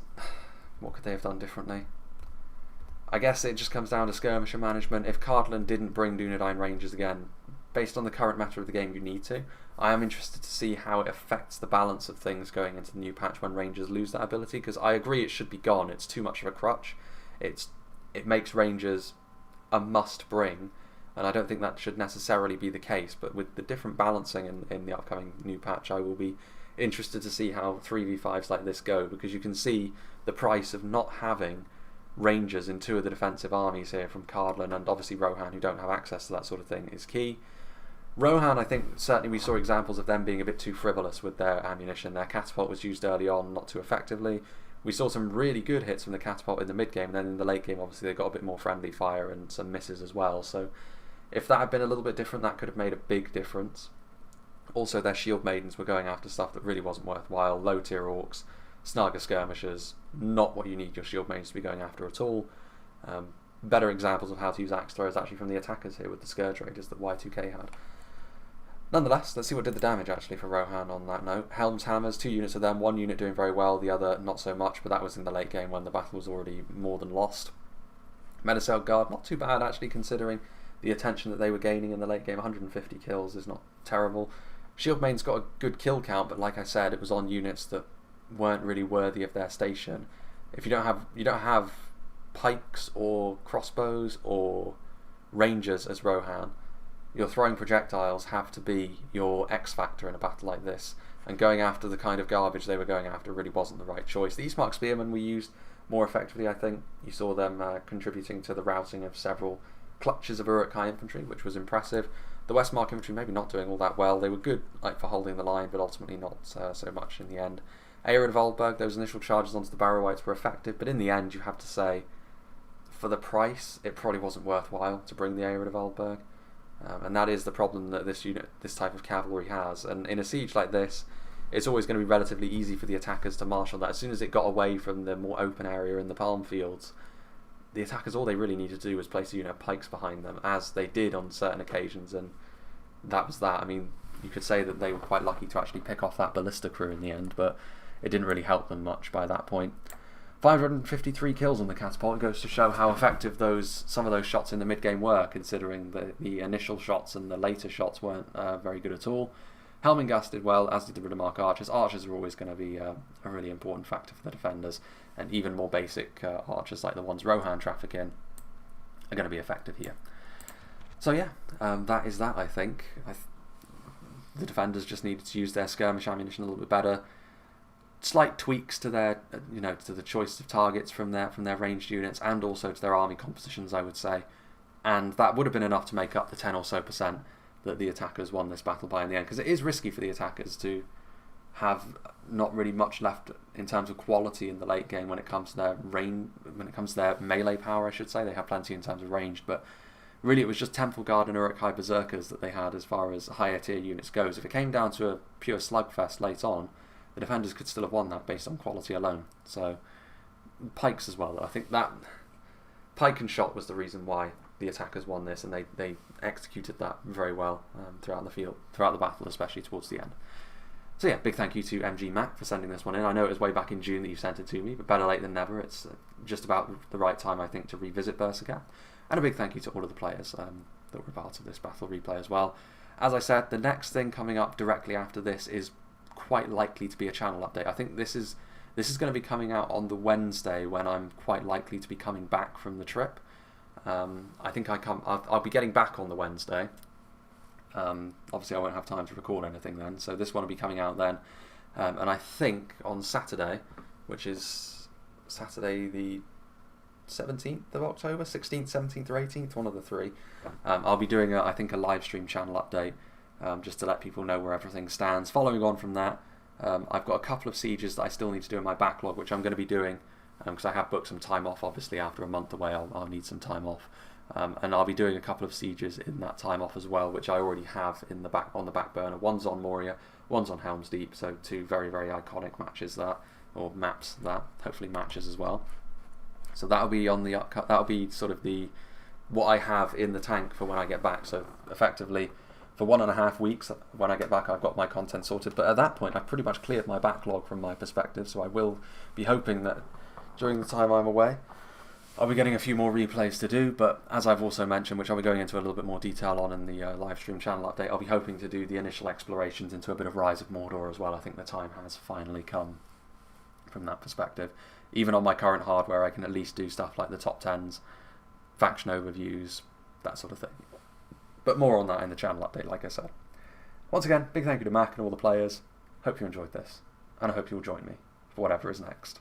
what could they have done differently? I guess it just comes down to skirmisher management. If Cardolan didn't bring Dunedain Rangers again, based on the current meta of the game, you need to. I am interested to see how it affects the balance of things going into the new patch when Rangers lose that ability, because I agree it should be gone. It's too much of a crutch. It makes Rangers a must bring, and I don't think that should necessarily be the case, but with the different balancing in the upcoming new patch, I will be interested to see how 3v5s like this go, because you can see the price of not having Rangers in two of the defensive armies here from Cardolan and obviously Rohan, who don't have access to that sort of thing, is key. Rohan, I think certainly we saw examples of them being a bit too frivolous with their ammunition. Their catapult was used early on, not too effectively. We saw some really good hits from the catapult in the mid game, and then in the late game obviously they got a bit more friendly fire and some misses as well. So if that had been a little bit different, that could have made a big difference. Also, their shield maidens were going after stuff that really wasn't worthwhile. Low tier orcs, snugger skirmishers, not what you need your shield maidens to be going after at all. Better examples of how to use axe throwers actually from the attackers here with the Scourge Raiders that Y2K had. Nonetheless, let's see what did the damage actually for Rohan on that note. Helm's Hammers, 2 units of them, 1 unit doing very well, the other not so much, but that was in the late game when the battle was already more than lost. Medicel Guard, not too bad actually considering the attention that they were gaining in the late game. 150 kills is not terrible. Shield Main's got a good kill count, but like I said, it was on units that weren't really worthy of their station. If you don't have pikes or crossbows or rangers as Rohan, your throwing projectiles have to be your X factor in a battle like this, and going after the kind of garbage they were going after really wasn't the right choice. The Eastmark Spearmen we used more effectively, I think. You saw them contributing to the routing of several clutches of Uruk-hai infantry, which was impressive. The Westmark infantry maybe not doing all that well. They were good for holding the line, but ultimately not so much in the end. Aerod of Oldburg, those initial charges onto the Barrow-wights were effective, but in the end you have to say, for the price, it probably wasn't worthwhile to bring the Aerod of Oldburg. And that is the problem that this type of cavalry has. And in a siege like this, it's always going to be relatively easy for the attackers to marshal that. As soon as it got away from the more open area in the palm fields, the attackers, all they really needed to do was place a unit of pikes behind them, as they did on certain occasions, and that was that. I mean, you could say that they were quite lucky to actually pick off that ballista crew in the end, but it didn't really help them much by that point. 553 kills on the catapult. It goes to show how effective some of those shots in the mid-game were, considering the initial shots and the later shots weren't very good at all. Helmingast did well, as did the Riddermark archers. Archers are always going to be a really important factor for the defenders, and even more basic archers like the ones Rohan traffic in are going to be effective here. So yeah, that is that, I think. The defenders just needed to use their skirmish ammunition a little bit better. Slight tweaks to their, to the choice of targets from their ranged units, and also to their army compositions, I would say. And that would have been enough to make up the 10 or so % that the attackers won this battle by in the end, because it is risky for the attackers to have not really much left in terms of quality in the late game when it comes to their melee power, I should say. They have plenty in terms of ranged, but really it was just Temple Guard and Uruk-hai Berserkers that they had as far as higher tier units goes. If it came down to a pure slugfest late on, the defenders could still have won that based on quality alone. So pikes as well. I think that pike and shot was the reason why the attackers won this, and they executed that very well throughout the battle, especially towards the end. So yeah, big thank you to MG Mac for sending this one in. I know it was way back in June that you sent it to me, but better late than never. It's just about the right time, I think, to revisit BUHR. And a big thank you to all of the players that were part of this battle replay as well. As I said, the next thing coming up directly after this is quite likely to be a channel update. I think this is going to be coming out on the Wednesday when I'm quite likely to be coming back from the trip. I think I'll be getting back on the Wednesday. Obviously I won't have time to record anything then, so this one will be coming out then. And I think on Saturday, which is Saturday the 17th of October, 16th, 17th or 18th, one of the three, I'll be doing a live stream channel update, just to let people know where everything stands. Following on from that, I've got a couple of sieges that I still need to do in my backlog, which I'm going to be doing, because I have booked some time off. Obviously after a month away I'll need some time off, and I'll be doing a couple of sieges in that time off as well, which I already have on the back burner. One's on Moria, one's on Helm's Deep, so two very, very iconic maps that hopefully matches as well. So that'll be on the that'll be sort of what I have in the tank for when I get back. So effectively, for 1.5 weeks when I get back, I've got my content sorted. But at that point, I've pretty much cleared my backlog from my perspective. So I will be hoping that during the time I'm away, I'll be getting a few more replays to do. But as I've also mentioned, which I'll be going into a little bit more detail on in the live stream channel update, I'll be hoping to do the initial explorations into a bit of Rise of Mordor as well. I think the time has finally come from that perspective. Even on my current hardware, I can at least do stuff like the top 10s, faction overviews, that sort of thing. But more on that in the channel update, like I said. Once again, big thank you to Mac and all the players. Hope you enjoyed this, and I hope you'll join me for whatever is next.